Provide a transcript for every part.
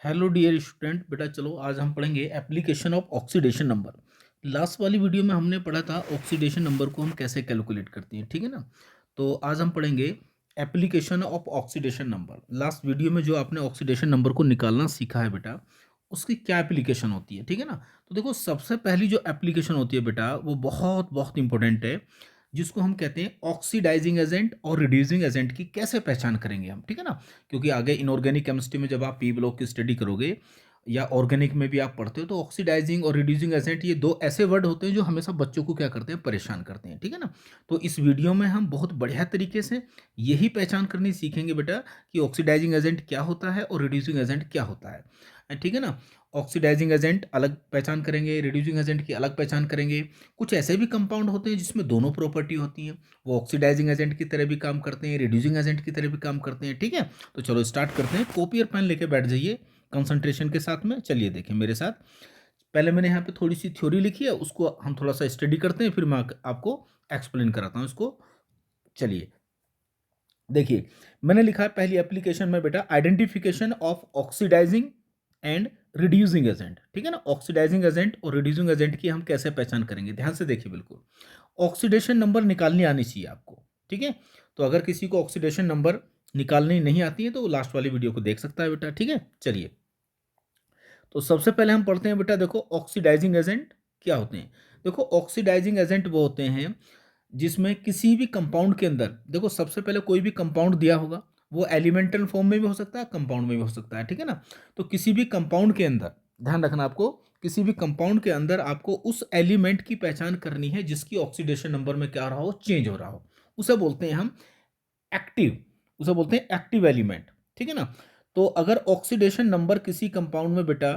Hello dear student. बेटा चलो आज हम पढ़ेंगे application of oxidation number. Last वाली वीडियो में हमने पढ़ा था ऑक्सीडेशन नंबर को हम कैसे कैलकुलेट करते हैं, ठीक है ना। तो आज हम पढ़ेंगे application of oxidation number. Last video में जो आपने ऑक्सीडेशन नंबर को निकालना सीखा है बेटा, उसकी क्या एप्लीकेशन होती है, ठीक है ना। तो देखो सबसे पहली जो एप्लीकेशन होती है बेटा वो बहुत बहुत इंपॉर्टेंट है, जिसको हम कहते हैं ऑक्सीडाइजिंग एजेंट और रिड्यूसिंग एजेंट की कैसे पहचान करेंगे हम, ठीक है ना। क्योंकि आगे इनऑर्गेनिक केमिस्ट्री में जब आप पी ब्लॉक की स्टडी करोगे या ऑर्गेनिक में भी आप पढ़ते हो तो ऑक्सीडाइजिंग और रिड्यूसिंग एजेंट ये दो ऐसे वर्ड होते हैं जो हमेशा बच्चों को क्या करते हैं, परेशान करते हैं, ठीक है ना। तो इस वीडियो में हम बहुत बढ़िया तरीके से यही पहचान करनी सीखेंगे बेटा कि ऑक्सीडाइजिंग एजेंट क्या होता है और रिड्यूसिंग एजेंट क्या होता है, ठीक है ना। ऑक्सीडाइजिंग एजेंट अलग पहचान करेंगे, रिड्यूसिंग एजेंट की अलग पहचान करेंगे। कुछ ऐसे भी कंपाउंड होते हैं जिसमें दोनों प्रॉपर्टी होती हैं, वो ऑक्सीडाइजिंग एजेंट की तरह भी काम करते हैं, रिड्यूसिंग एजेंट की तरह भी काम करते हैं, ठीक है। तो चलो स्टार्ट करते हैं। कॉपी और पेन लेके बैठ जाइए कंसंट्रेशन के साथ में। चलिए देखें मेरे साथ। पहले मैंने यहाँ पे थोड़ी सी थ्योरी लिखी है, उसको हम थोड़ा सा स्टडी करते हैं, फिर मैं आपको एक्सप्लेन कराता हूँ इसको। चलिए देखिए, मैंने लिखा है पहली एप्लीकेशन में बेटा identification of oxidising and reducing agent, ठीक है ना। ऑक्सीडाइजिंग एजेंट और रिड्यूसिंग एजेंट की हम कैसे पहचान करेंगे, ध्यान से देखिए। बिल्कुल ऑक्सीडेशन नंबर निकालनी आनी चाहिए आपको, ठीक है। तो अगर किसी को ऑक्सीडेशन नंबर निकालनी नहीं आती है तो वो लास्ट वाली वीडियो को देख सकता है बेटा, ठीक है। चलिए तो सबसे पहले हम पढ़ते हैं बेटा, देखो ऑक्सीडाइजिंग एजेंट क्या होते हैं। देखो ऑक्सीडाइजिंग एजेंट वो होते हैं जिसमें किसी भी कंपाउंड के अंदर, देखो सबसे पहले कोई भी कंपाउंड दिया होगा, वो एलिमेंटल फॉर्म में भी हो सकता है, कंपाउंड में भी हो सकता है, ठीक है ना। तो किसी भी कंपाउंड के अंदर ध्यान रखना आपको, किसी भी कंपाउंड के अंदर आपको उस एलिमेंट की पहचान करनी है जिसकी ऑक्सीडेशन नंबर में क्या हो रहा हो, चेंज हो रहा हो। उसे बोलते हैं हम एक्टिव, उसे बोलते हैं एक्टिव एलिमेंट, ठीक है ना। तो अगर ऑक्सीडेशन नंबर किसी कंपाउंड में बेटा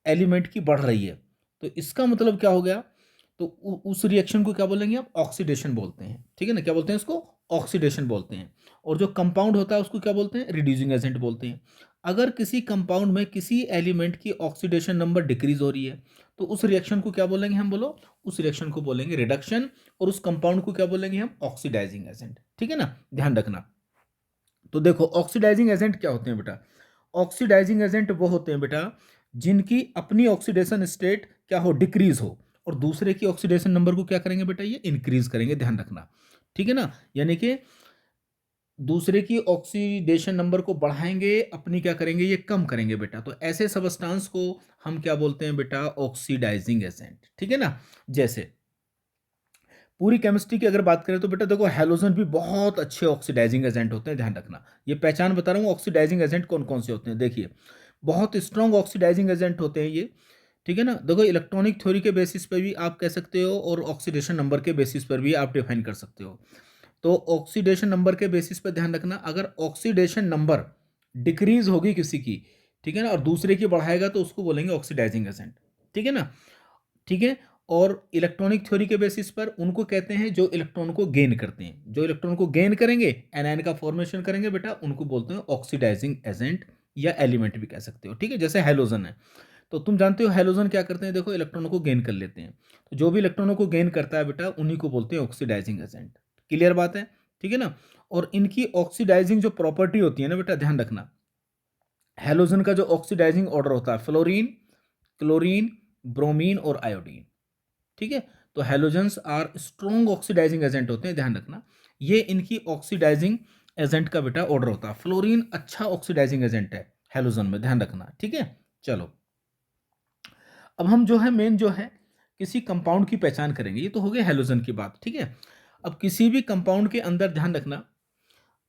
एलिमेंट की बढ़ रही है तो इसका मतलब क्या हो गया, तो उस रिएक्शन को क्या बोलेंगे आप, ऑक्सीडेशन बोलते हैं, ठीक है ना। क्या बोलते हैं इसको, ऑक्सीडेशन बोलते हैं। और जो कंपाउंड होता है उसको क्या बोलते हैं, रिड्यूसिंग एजेंट बोलते हैं। अगर किसी कंपाउंड में किसी एलिमेंट की ऑक्सीडेशन नंबर डिक्रीज हो रही है तो उस रिएक्शन को क्या बोलेंगे हम, बोलो। उस रिएक्शन को बोलेंगे रिडक्शन, और उस कंपाउंड को क्या बोलेंगे हम, ऑक्सीडाइजिंग एजेंट, ठीक है ना, ध्यान रखना। तो देखो ऑक्सीडाइजिंग एजेंट क्या होते हैं बेटा, ऑक्सीडाइजिंग एजेंट वो होते हैं बेटा जिनकी अपनी ऑक्सीडेशन स्टेट क्या हो, डिक्रीज हो, और दूसरे की ऑक्सीडेशन नंबर को क्या करेंगे बेटा, ये इंक्रीज करेंगे, ध्यान रखना, ठीक है ना। यानी कि दूसरे की ऑक्सीडेशन नंबर को बढ़ाएंगे, अपनी क्या करेंगे, ये कम करेंगे बेटा। तो ऐसे सबस्टांस को हम क्या बोलते हैं बेटा, ऑक्सीडाइजिंग एजेंट, ठीक है ना। जैसे पूरी केमिस्ट्री की अगर बात करें तो बेटा देखो हैलोजन भी बहुत अच्छे ऑक्सीडाइजिंग एजेंट होते हैं, ध्यान रखना। ये पहचान बता रहा हूँ ऑक्सीडाइजिंग एजेंट कौन कौन से होते हैं। देखिए बहुत स्ट्रॉन्ग ऑक्सीडाइजिंग एजेंट होते हैं ये, ठीक है ना। देखो इलेक्ट्रॉनिक थ्योरी के बेसिस पर भी आप कह सकते हो और ऑक्सीडेशन नंबर के बेसिस पर भी आप डिफाइन कर सकते हो। तो ऑक्सीडेशन नंबर के बेसिस पर ध्यान रखना, अगर ऑक्सीडेशन नंबर डिक्रीज होगी किसी की, ठीक है ना, और दूसरे की बढ़ाएगा तो उसको बोलेंगे ऑक्सीडाइजिंग एजेंट, ठीक है ना, ठीक है। और इलेक्ट्रॉनिक थ्योरी के बेसिस पर उनको कहते हैं जो इलेक्ट्रॉन को गेन करते हैं, जो इलेक्ट्रॉन को गेन करेंगे, एनायन का फॉर्मेशन करेंगे बेटा, उनको बोलते हैं ऑक्सीडाइजिंग एजेंट या एलिमेंट भी कह सकते हो, ठीक है। जैसे हैलोजन है, तो तुम जानते हो हैलोजन क्या करते हैं, देखो इलेक्ट्रॉनों को गेन कर लेते हैं। तो जो भी इलेक्ट्रॉनों को गेन करता है बेटा उन्हीं को बोलते हैं ऑक्सीडाइजिंग एजेंट। क्लियर बात है, ठीक है ना। और इनकी ऑक्सीडाइजिंग जो प्रॉपर्टी होती है ना बेटा, ध्यान रखना, हैलोजन का जो ऑक्सीडाइजिंग ऑर्डर होता है फ्लोरीन, क्लोरीन, ब्रोमीन और आयोडीन, ठीक है। तो halogens are strong oxidising agent होते हैं, ध्यान रखना। ये इनकी ऑक्सीडाइजिंग एजेंट का बेटा ऑर्डर होता है। फ्लोरीन अच्छा ऑक्सीडाइजिंग एजेंट है हैलोजन में, ध्यान रखना, ठीक है। चलो अब हम जो है मेन जो है किसी कंपाउंड की पहचान करेंगे, ये तो हो गया हैलोजन की बात, ठीक है। अब किसी भी कंपाउंड के अंदर ध्यान रखना,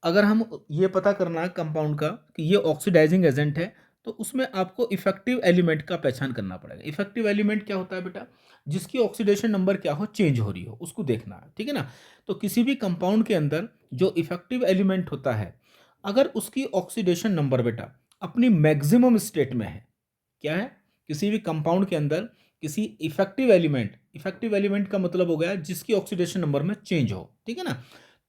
अगर हम ये पता करना है कंपाउंड का कि ये ऑक्सीडाइजिंग एजेंट है तो उसमें आपको इफेक्टिव एलिमेंट का पहचान करना पड़ेगा। इफेक्टिव एलिमेंट क्या होता है बेटा, जिसकी ऑक्सीडेशन नंबर क्या हो, चेंज हो रही हो, उसको देखना है, ठीक है ना। तो किसी भी कंपाउंड के अंदर जो इफेक्टिव एलिमेंट होता है, अगर उसकी ऑक्सीडेशन नंबर बेटा अपनी मैक्सिमम स्टेट में है, क्या है, किसी भी कंपाउंड के अंदर किसी इफेक्टिव एलिमेंट का मतलब हो गया जिसकी ऑक्सीडेशन नंबर में चेंज हो, ठीक है ना।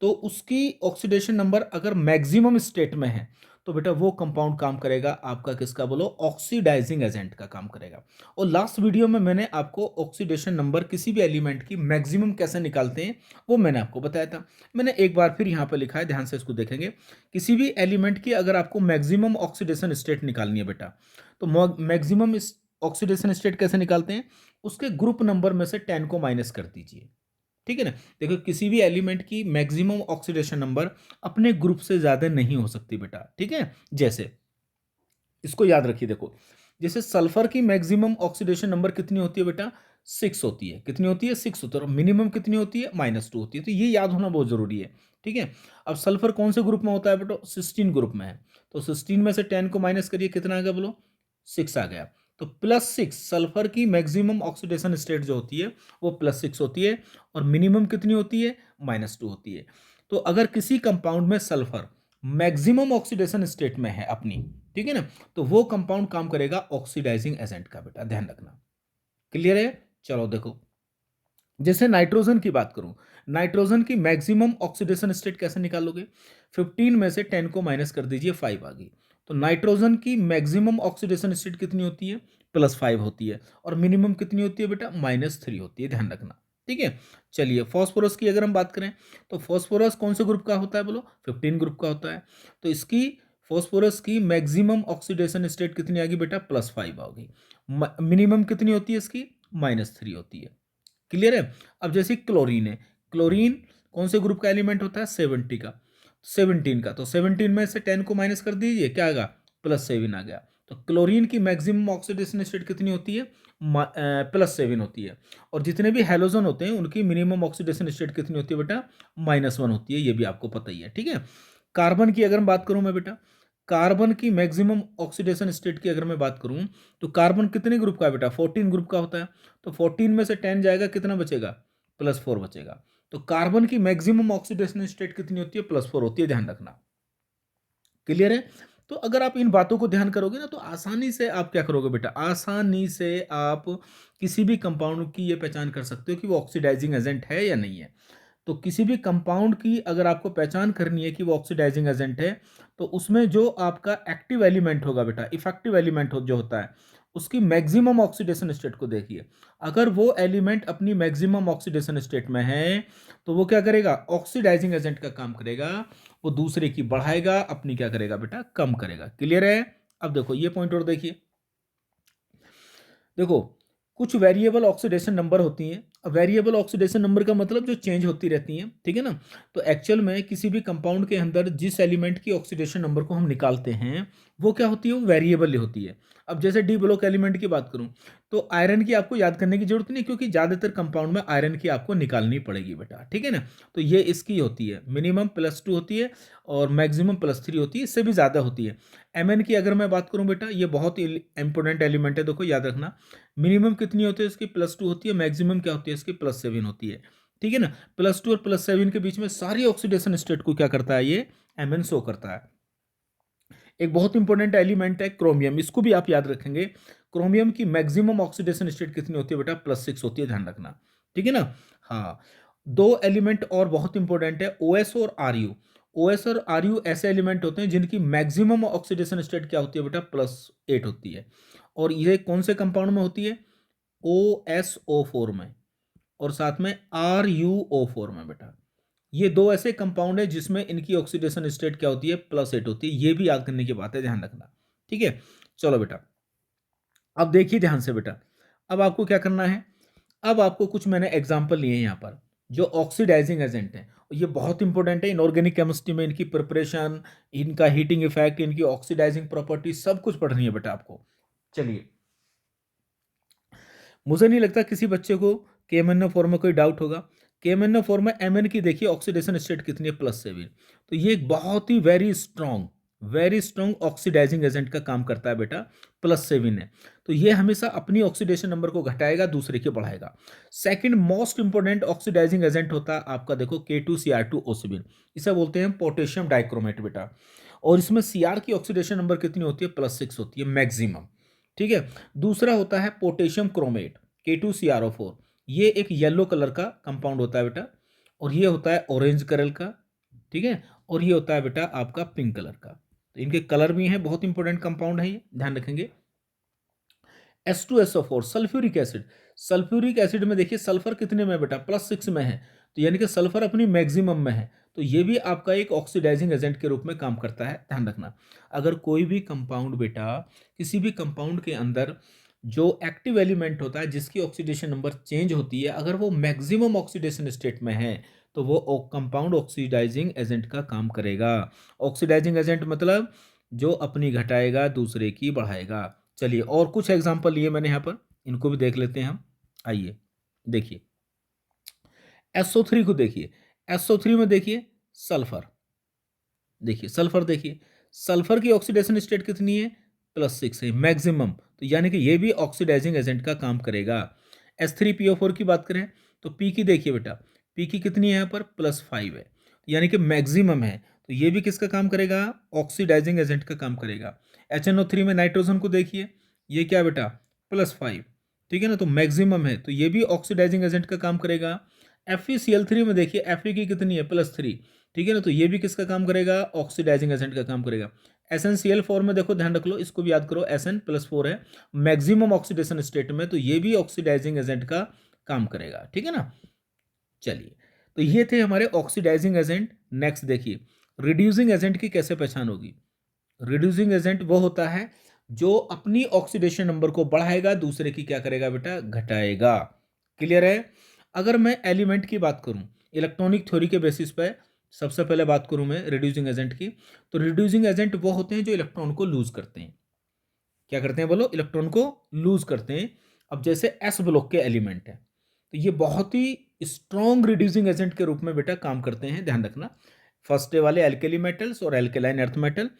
तो उसकी ऑक्सीडेशन नंबर अगर मैक्सिमम स्टेट में है तो बेटा वो कंपाउंड काम करेगा आपका किसका बोलो, ऑक्सीडाइजिंग एजेंट का काम करेगा। और लास्ट वीडियो में मैंने आपको ऑक्सीडेशन नंबर किसी भी एलिमेंट की मैक्सिमम कैसे निकालते हैं वो मैंने आपको बताया था। मैंने एक बार फिर यहाँ पर लिखा है, ध्यान से इसको देखेंगे। किसी भी एलिमेंट की अगर आपको मैक्सिमम ऑक्सीडेशन स्टेट निकालनी है बेटा, तो मैक्सिमम ऑक्सीडेशन स्टेट कैसे निकालते हैं, उसके ग्रुप नंबर में से 10 को माइनस कर दीजिए, ठीक है ना। देखो किसी भी एलिमेंट की मैक्सिमम ऑक्सीडेशन नंबर अपने ग्रुप से ज्यादा नहीं हो सकती बेटा, ठीक है। जैसे इसको याद रखिए, देखो जैसे सल्फर की मैक्सिमम ऑक्सीडेशन नंबर कितनी होती है बेटा, 6 होती है। कितनी होती है, 6 होती है। और मिनिमम कितनी होती है, -2 होती है। तो ये याद होना बहुत जरूरी है, ठीक है। अब सल्फर कौन से ग्रुप में होता है बेटा, 16 ग्रुप में है। तो 16 में से 10 को माइनस करिए, कितना आ गया बोलो, 6 आ गया। तो +6 सल्फर की मैक्सिमम ऑक्सीडेशन स्टेट जो होती है वो +6 होती है। और मिनिमम कितनी होती है, -2 होती है। तो अगर किसी कंपाउंड में सल्फर मैक्सिमम ऑक्सीडेशन स्टेट में है अपनी, ठीक है ना, तो वो कंपाउंड काम करेगा ऑक्सीडाइजिंग एजेंट का, बेटा ध्यान रखना। क्लियर है। चलो देखो, जैसे नाइट्रोजन की बात करूं, नाइट्रोजन की मैक्सिमम ऑक्सीडेशन स्टेट कैसे निकालोगे, 15 में से 10 को माइनस कर दीजिए, 5 आ गई। तो नाइट्रोजन की मैक्सिमम ऑक्सीडेशन स्टेट कितनी होती है, +5 होती है। और मिनिमम कितनी होती है बेटा, -3 होती है, ध्यान रखना, ठीक है। चलिए फास्फोरस की अगर हम बात करें, तो फास्फोरस कौन से ग्रुप का होता है बोलो, 15 ग्रुप का होता है। तो इसकी फास्फोरस की मैक्सिमम ऑक्सीडेशन स्टेट कितनी आ गई बेटा, +5 आ गई। मिनिमम कितनी होती है इसकी, -3 होती है। क्लियर है। अब जैसे क्लोरीन है, क्लोरीन कौन से ग्रुप का एलिमेंट होता है, 70 का, 17 का। तो 17 में से 10 को माइनस कर दीजिए, क्या आएगा, +7 आ गया। तो क्लोरीन की मैक्सिमम ऑक्सीडेशन स्टेट कितनी होती है, +7 होती है। और जितने भी हैलोजन होते हैं उनकी मिनिमम ऑक्सीडेशन स्टेट कितनी होती है बेटा, -1 होती है। ये भी आपको पता ही है, ठीक है। कार्बन की अगर मैं बात करूं मैं बेटा, कार्बन की मैक्सिमम ऑक्सीडेशन स्टेट की अगर मैं बात करूं, तो कार्बन कितने ग्रुप का है बेटा, 14 ग्रुप का होता है। तो 14 में से 10 जाएगा, कितना बचेगा, +4 बचेगा। तो कार्बन की मैक्सिमम ऑक्सीडेशन स्टेट कितनी होती है, +4 होती है, ध्यान रखना। क्लियर है। तो अगर आप इन बातों को ध्यान करोगे ना, तो आसानी से आप क्या करोगे बेटा, आसानी से आप किसी भी कंपाउंड की ये पहचान कर सकते हो कि वो ऑक्सीडाइजिंग एजेंट है या नहीं है। तो किसी भी कंपाउंड की अगर आपको पहचान करनी है कि वो ऑक्सीडाइजिंग एजेंट है, तो उसमें जो आपका एक्टिव एलिमेंट होगा बेटा, इफेक्टिव एलिमेंट जो होता है, उसकी मैक्सिमम ऑक्सीडेशन स्टेट को देखिए। अगर वो एलिमेंट अपनी मैक्सिमम ऑक्सीडेशन स्टेट में है, तो वो क्या करेगा, ऑक्सीडाइजिंग एजेंट का काम करेगा। वो दूसरे की बढ़ाएगा, अपनी क्या करेगा बेटा, कम करेगा। क्लियर है। अब देखो ये पॉइंट और देखिए, देखो कुछ वेरिएबल ऑक्सीडेशन नंबर होती हैं। वेरिएबल ऑक्सीडेशन नंबर का मतलब जो चेंज होती रहती हैं, ठीक है ना। तो एक्चुअल में किसी भी कंपाउंड के अंदर जिस एलिमेंट की ऑक्सीडेशन नंबर को हम निकालते हैं वो क्या होती है, वो वेरिएबल होती है। अब जैसे डी ब्लॉक एलिमेंट की बात करूं, तो आयरन की आपको याद करने की जरूरत नहीं, क्योंकि ज़्यादातर कंपाउंड में आयरन की आपको निकालनी पड़ेगी बेटा, ठीक है ना। तो ये इसकी होती है, मिनिमम +2 होती है और मैक्सिमम +3 होती है, इससे भी ज़्यादा होती है। एमएन की अगर मैं बात करूं बेटा, ये बहुत ही इंपॉर्टेंट एलिमेंट है, देखो याद रखना। मिनिमम कितनी होती है इसकी, +2 होती है। मैक्सिमम क्या होती है इसकी, +7 होती है, ठीक है ना। +2 और +7 के बीच में सारी ऑक्सीडेशन स्टेट को क्या करता है, ये एमएन शो करता है। एक बहुत इंपॉर्टेंट एलिमेंट है क्रोमियम, इसको भी आप याद रखेंगे। क्रोमियम की मैक्सिमम ऑक्सीडेशन स्टेट कितनी होती है बेटा, +6 होती है, ध्यान रखना, ठीक है ना। हाँ, दो एलिमेंट और बहुत इंपॉर्टेंट है, ओएस और आरयू। ओएस और आरयू ऐसे एलिमेंट होते हैं जिनकी मैक्सिमम ऑक्सीडेशन स्टेट क्या होती है बेटा, +8 होती है। और ये कौन से कंपाउंड में होती है, OSO4 में, और साथ में RuO4 में बेटा। ये दो ऐसे कंपाउंड है जिसमें इनकी ऑक्सीडेशन स्टेट क्या होती है, +8 होती है। ये भी याद करने की बात है, ध्यान रखना, ठीक है। चलो बेटा, अब देखिए ध्यान से बेटा, अब आपको क्या करना है, अब आपको कुछ मैंने एग्जांपल लिए यहाँ पर जो ऑक्सीडाइजिंग एजेंट हैं। ये बहुत इंपॉर्टेंट है, इनऑर्गेनिक केमिस्ट्री में इनकी प्रिपरेशन, इनका हीटिंग इफेक्ट, इनकी ऑक्सीडाइजिंग प्रॉपर्टी सब कुछ पढ़नी है बेटा आपको। चलिए, मुझे नहीं लगता किसी बच्चे को KMnO4 में कोई डाउट होगा। KMnO4 में Mn की देखिए ऑक्सीडेशन स्टेट कितनी है, +7। तो ये एक बहुत ही वेरी स्ट्रॉन्ग ऑक्सीडाइजिंग एजेंट का काम करता है बेटा, +7 है। तो ये हमेशा अपनी ऑक्सीडेशन नंबर को घटाएगा, दूसरे के बढ़ाएगा। Second most important oxidising agent होता है आपका, देखो K2Cr2O7, इसे बोलते हैं पोटेशियम डाइक्रोमेट बेटा। और इसमें Cr की ऑक्सीडेशन नंबर कितनी होती है, +6 होती है मैक्सिमम, ठीक है। दूसरा होता है पोटेशियम क्रोमेट, K2CrO4। ये एक येलो कलर का कंपाउंड होता है बेटा, और ये होता है ऑरेंज कलर का, ठीक है। और ये होता है बेटा आपका पिंक कलर का। तो इनके कलर भी हैं, बहुत इंपॉर्टेंट कंपाउंड है ये, ध्यान रखेंगे। H2SO4 sulphuric acid, sulphuric acid में देखिए सल्फर कितने में बेटा, +6 में है, तो यानी कि सल्फर अपनी मैक्सिमम में है, तो ये भी आपका एक ऑक्सीडाइजिंग एजेंट के रूप में काम करता है, ध्यान रखना। अगर कोई भी कंपाउंड बेटा, किसी भी कंपाउंड के अंदर जो एक्टिव एलिमेंट होता है जिसकी ऑक्सीडेशन नंबर चेंज होती है, अगर वो मैक्सिमम ऑक्सीडेशन स्टेट में है तो वो कंपाउंड ऑक्सीडाइजिंग एजेंट का काम करेगा। ऑक्सीडाइजिंग एजेंट मतलब जो अपनी घटाएगा दूसरे की बढ़ाएगा। चलिए और कुछ एग्जांपल लिए मैंने यहाँ पर, इनको भी देख लेते हैं हम। आइए देखिए, SO3 को देखिए, SO3 में देखिए सल्फर, देखिए सल्फर, देखिए सल्फर की ऑक्सीडेशन स्टेट कितनी है, +6 है मैक्सिमम, तो यानी कि ये भी ऑक्सीडाइजिंग एजेंट का काम करेगा। H3PO4 की बात करें तो पी की देखिए बेटा, पी की कितनी है यहाँ पर, +5 है, यानी कि मैक्सिमम है, तो ये भी किसका काम करेगा, ऑक्सीडाइजिंग एजेंट का काम करेगा। HNO3 में नाइट्रोजन को देखिए, ये क्या बेटा, +5, ठीक है ना, तो मैक्सिमम है, तो ये भी ऑक्सीडाइजिंग एजेंट का काम करेगा। FeCl3 में देखिए, Fe की कितनी है, +3, ठीक है ना, तो ये भी किसका काम करेगा, ऑक्सीडाइजिंग एजेंट का काम करेगा। SnCl4 में देखो, ध्यान रख लो, इसको भी याद करो, Sn+4 है मैक्सिमम ऑक्सीडेशन स्टेट में, तो ये भी ऑक्सीडाइजिंग एजेंट का काम करेगा, ठीक है ना। चलिए, तो ये थे हमारे ऑक्सीडाइजिंग एजेंट। नेक्स्ट देखिए, रिड्यूसिंग एजेंट की कैसे पहचान होगी। रिड्यूसिंग एजेंट वो होता है जो अपनी ऑक्सीडेशन नंबर को बढ़ाएगा, दूसरे की क्या करेगा बेटा, घटाएगा। क्लियर है। अगर मैं एलिमेंट की बात करूं, इलेक्ट्रॉनिक थ्योरी के बेसिस पे सबसे पहले बात करूं मैं रिड्यूसिंग एजेंट की, तो रिड्यूसिंग एजेंट वो होते हैं जो इलेक्ट्रॉन को लूज करते हैं। क्या करते हैं बोलो, इलेक्ट्रॉन को लूज करते हैं। अब जैसे एस ब्लॉक के एलिमेंट है, तो ये बहुत ही स्ट्रॉन्ग रिड्यूसिंग एजेंट के रूप में बेटा काम करते हैं, ध्यान रखना। फर्स्ट डे वाले एल्केली मेटल्स और एल्केलाइन अर्थ मेटल,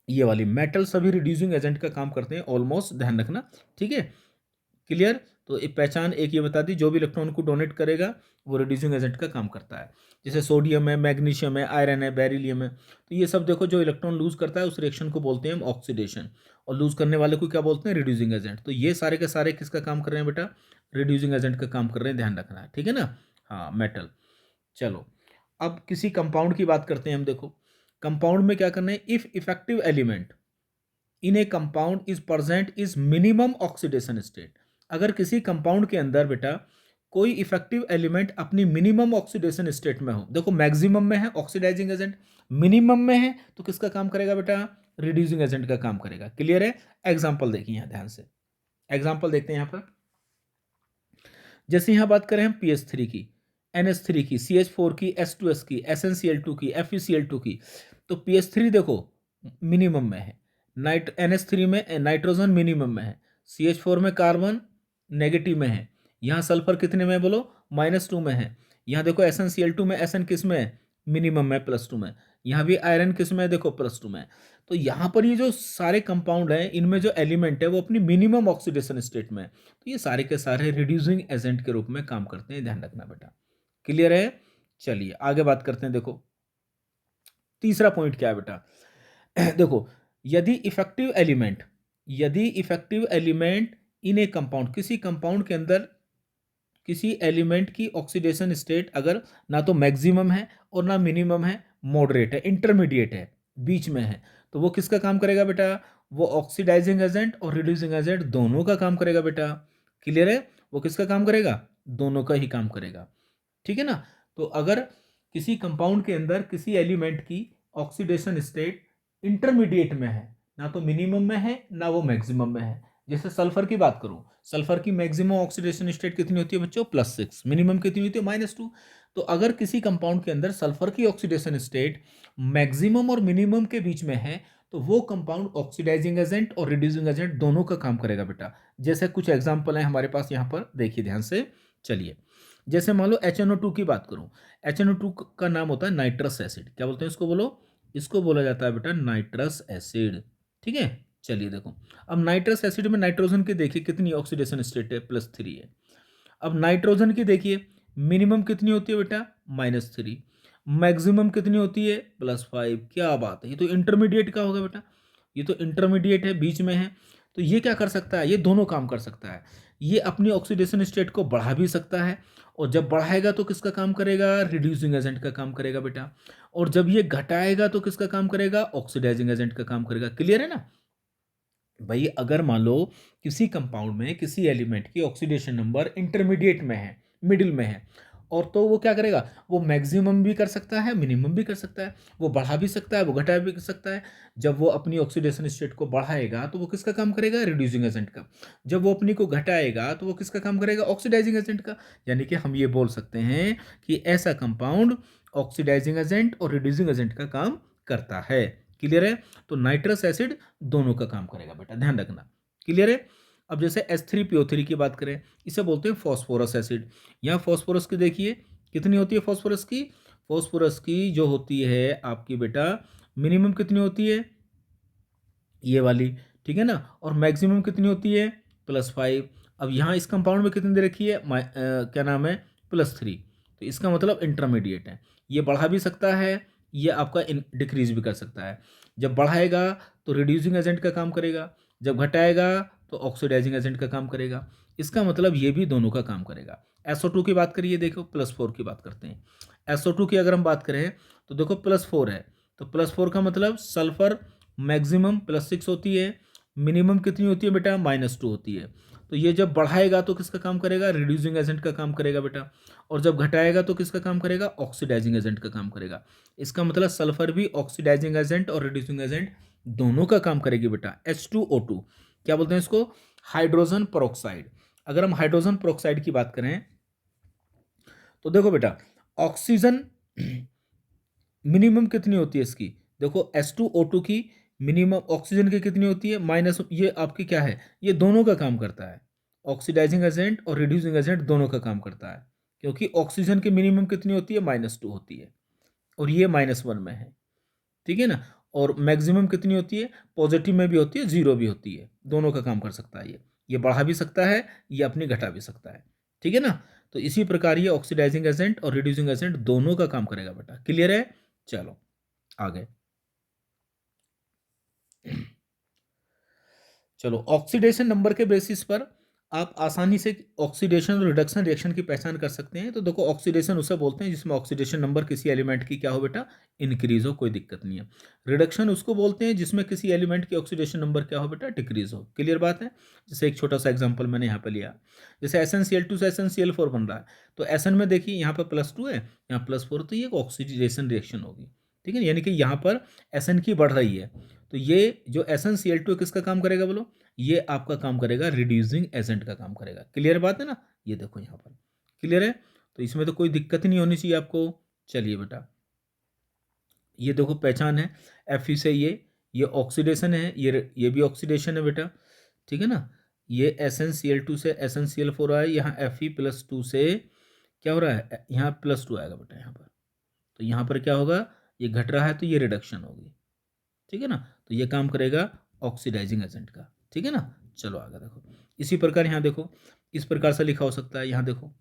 ये वाली मेटल सभी रिड्यूसिंग एजेंट का काम करते हैं ऑलमोस्ट, ध्यान रखना, ठीक है। क्लियर। तो एक पहचान एक ये बता दी, जो भी इलेक्ट्रॉन को डोनेट करेगा वो रिड्यूसिंग एजेंट का काम करता है। जैसे सोडियम है, मैग्नीशियम है, आयरन है, बेरिलियम है, तो ये सब देखो जो इलेक्ट्रॉन लूज करता है उस रिएक्शन को बोलते हैं हम ऑक्सीडेशन, और लूज करने वाले को क्या बोलते हैं, रिड्यूसिंग एजेंट। तो ये सारे के सारे किसका काम कर रहे हैं बेटा, रिड्यूसिंग एजेंट का काम कर रहे हैं, ध्यान रखना है, ठीक है ना। हाँ मेटल। चलो अब किसी कंपाउंड की बात करते हैं हम। देखो कंपाउंड में क्या करना है, if effective element in A compound is present is minimum oxidation state. अगर किसी कंपाउंड के अंदर बेटा कोई इफेक्टिव एलिमेंट अपनी मिनिमम ऑक्सीडेशन स्टेट में हो, देखो मैक्सिमम में है ऑक्सीडाइजिंग एजेंट, मिनिमम में है तो किसका काम करेगा बेटा, रिड्यूसिंग एजेंट का काम करेगा। क्लियर है। एग्जांपल देखिए यहाँ ध्यान से, एग्जांपल देखते हैं यहाँ पर। जैसे यहाँ बात करें हम PH3 की, NH3 की, CH4 की, S2S की, SnCl2 की, FeCl2 की, तो PH3 देखो मिनिमम में है, NH3 में नाइट्रोजन मिनिमम में है, CH4 में कार्बन नेगेटिव में है, यहाँ सल्फर कितने में बोलो, -2 में है, यहाँ देखो SnCl2 में Sn किस में है, मिनिमम में +2 में, यहाँ भी आयरन किस में है, देखो +2 में। तो यहाँ पर ये जो सारे कंपाउंड हैं इनमें जो एलिमेंट है वो अपनी मिनिमम ऑक्सीडेशन स्टेट में है, तो ये सारे के सारे रिड्यूसिंग एजेंट के रूप में काम करते हैं, ध्यान रखना बेटा। क्लियर है। चलिए आगे बात करते हैं। देखो तीसरा पॉइंट क्या है बेटा देखो यदि effective element in A compound, किसी कंपाउंड के अंदर किसी एलिमेंट की ऑक्सीडेशन स्टेट अगर ना तो मैक्सिमम है और ना मिनिमम है, मॉडरेट है, इंटरमीडिएट है, बीच में है, तो वो किसका काम करेगा बेटा, वो ऑक्सीडाइजिंग एजेंट और रिड्यूसिंग एजेंट दोनों का काम करेगा बेटा। क्लियर है। वो किसका काम करेगा, दोनों का ही काम करेगा, ठीक है ना। तो अगर किसी कंपाउंड के अंदर किसी एलिमेंट की ऑक्सीडेशन स्टेट इंटरमीडिएट में है, ना तो मिनिमम में है ना वो मैक्सिमम में है, जैसे सल्फर की बात करूं, सल्फर की मैक्सिमम ऑक्सीडेशन स्टेट कितनी होती है बच्चों, +6, मिनिमम कितनी होती है, -2। तो अगर किसी कंपाउंड के अंदर सल्फर की ऑक्सीडेशन स्टेट मैक्सिमम और मिनिमम के बीच में है तो वो कंपाउंड ऑक्सीडाइजिंग एजेंट और रिड्यूसिंग एजेंट दोनों का काम करेगा बेटा। जैसे कुछ एग्जांपल है हमारे पास यहाँ पर, देखिए ध्यान से। चलिए जैसे मान लो HNO2 की बात करूं, HNO2 का नाम होता है नाइट्रस एसिड, क्या बोलते हैं इसको बोलो, इसको बोला जाता है बेटा नाइट्रस एसिड, ठीक है। चलिए देखो अब नाइट्रस एसिड में नाइट्रोजन की देखिए कितनी ऑक्सीडेशन स्टेट है, +3 है। अब नाइट्रोजन की देखिए मिनिमम कितनी होती है बेटा, -3, मैक्सिमम कितनी होती है, +5। क्या बात है, ये तो इंटरमीडिएट का होगा बेटा, ये तो इंटरमीडिएट है, बीच में है, तो ये क्या कर सकता है, ये दोनों काम कर सकता है। ये अपनी ऑक्सीडेशन स्टेट को बढ़ा भी सकता है, और जब बढ़ाएगा तो किसका काम करेगा, रिड्यूसिंग एजेंट का काम करेगा बेटा, और जब ये घटाएगा तो किसका काम करेगा, ऑक्सीडाइजिंग एजेंट का काम करेगा। क्लियर है ना भाई? अगर मान लो किसी कंपाउंड में किसी एलिमेंट की ऑक्सीडेशन नंबर इंटरमीडिएट में है, मिडिल में है, और तो वो क्या करेगा, वो मैक्सिमम भी कर सकता है, मिनिमम भी कर सकता है, वो बढ़ा भी सकता है, वो घटा भी सकता है। जब वो अपनी ऑक्सीडेशन स्टेट को बढ़ाएगा तो वो किसका काम करेगा, रिड्यूसिंग एजेंट का। जब वो अपनी को घटाएगा तो वो किसका काम करेगा, ऑक्सीडाइजिंग एजेंट का। यानी कि हम ये बोल सकते हैं कि ऐसा कंपाउंड ऑक्सीडाइजिंग एजेंट और रिड्यूसिंग एजेंट का काम करता है। क्लियर है? तो नाइट्रस एसिड दोनों का काम करेगा बेटा, ध्यान रखना। क्लियर है? अब जैसे H3PO3 की बात करें, इसे बोलते हैं फॉस्फोरस एसिड। यहाँ फॉस्फोरस की देखिए कितनी होती है, फॉस्फोरस की जो होती है आपकी बेटा मिनिमम कितनी होती है, ये वाली, ठीक है ना, और मैक्सिमम कितनी होती है, +5। अब यहाँ इस कंपाउंड में कितनी दे रखी है, क्या नाम है, +3। तो इसका मतलब इंटरमीडिएट है, ये बढ़ा भी सकता है, ये आपका डिक्रीज भी कर सकता है। जब बढ़ाएगा तो रिड्यूसिंग एजेंट का काम करेगा, जब घटाएगा तो ऑक्सीडाइजिंग एजेंट का काम करेगा। इसका मतलब ये भी दोनों का काम करेगा। SO2 की बात करिए, देखो +4 की बात करते हैं। SO2 की अगर हम बात करें तो देखो +4 है, तो +4 का मतलब सल्फर मैक्सिमम +6 होती है, मिनिमम कितनी होती है बेटा, -2 होती है। तो ये जब बढ़ाएगा तो किसका काम करेगा, रिड्यूसिंग एजेंट का काम करेगा बेटा, और जब घटाएगा तो किसका काम करेगा, ऑक्सीडाइजिंग एजेंट का काम करेगा। इसका मतलब सल्फर भी ऑक्सीडाइजिंग एजेंट और रिड्यूसिंग एजेंट दोनों का काम करेगी बेटा। H2O2 क्या बोलते हैं इसको, हाइड्रोजन पेरोक्साइड। अगर हम हाइड्रोजन पेरोक्साइड की बात करें तो देखो बेटा, ऑक्सीजन मिनिमम कितनी होती है इसकी, देखो H2O2 की मिनिमम ऑक्सीजन की कितनी होती है, माइनस, ये आपकी क्या है, ये दोनों का काम करता है, ऑक्सीडाइजिंग एजेंट और रिड्यूसिंग एजेंट दोनों का काम करता है, क्योंकि ऑक्सीजन की मिनिमम कितनी होती है, -2 होती है, और ये -1 में है, ठीक है ना। और मैक्सिमम कितनी होती है, पॉजिटिव में भी होती है, जीरो भी होती है, दोनों का काम कर सकता है ये बढ़ा भी सकता है, ये अपनी घटा भी सकता है, ठीक है ना। तो इसी प्रकार ये ऑक्सीडाइजिंग एजेंट और रिड्यूसिंग एजेंट दोनों का काम करेगा बेटा। क्लियर है? चलो आगे। चलो, ऑक्सीडेशन नंबर के बेसिस पर आप आसानी से ऑक्सीडेशन और रिडक्शन रिएक्शन की पहचान कर सकते हैं। तो देखो, ऑक्सीडेशन उसे बोलते हैं जिसमें ऑक्सीडेशन नंबर किसी एलिमेंट की क्या हो बेटा, इंक्रीज हो, कोई दिक्कत नहीं है। रिडक्शन उसको बोलते हैं जिसमें किसी एलिमेंट की ऑक्सीडेशन नंबर क्या हो बेटा, डिक्रीज हो। क्लियर बात है? जैसे एक छोटा सा एग्जांपल मैंने यहाँ पे लिया, जैसे SnCl2 से SnCl4 बन रहा है, तो Sn में देखिए यहाँ पर +2 है, यहाँ +4, तो ये एक ऑक्सीडेशन रिएक्शन होगी, ठीक है, यानी कि यहाँ पर Sn की बढ़ रही है, तो ये जो SnCl2 किसका काम करेगा बोलो, ये आपका काम करेगा, रिड्यूसिंग एजेंट का काम करेगा। क्लियर बात है ना? ये देखो यहाँ पर क्लियर है, तो इसमें तो कोई दिक्कत ही नहीं होनी चाहिए आपको। चलिए बेटा, ये देखो पहचान है, Fe से ये ऑक्सीडेशन है, ये भी ऑक्सीडेशन है बेटा, ठीक है ना। ये SnCl2 से SnCl4 आया, यहाँ Fe+2 से क्या हो रहा है, यहाँ +2 आएगा बेटा यहाँ पर, तो यहाँ पर क्या होगा, ये घट रहा है तो ये रिडक्शन होगी, ठीक है ना। तो ये काम करेगा ऑक्सीडाइजिंग एजेंट का, ठीक है ना। चलो आगे देखो, इसी प्रकार यहाँ देखो, इस प्रकार से लिखा हो सकता है। यहाँ देखो,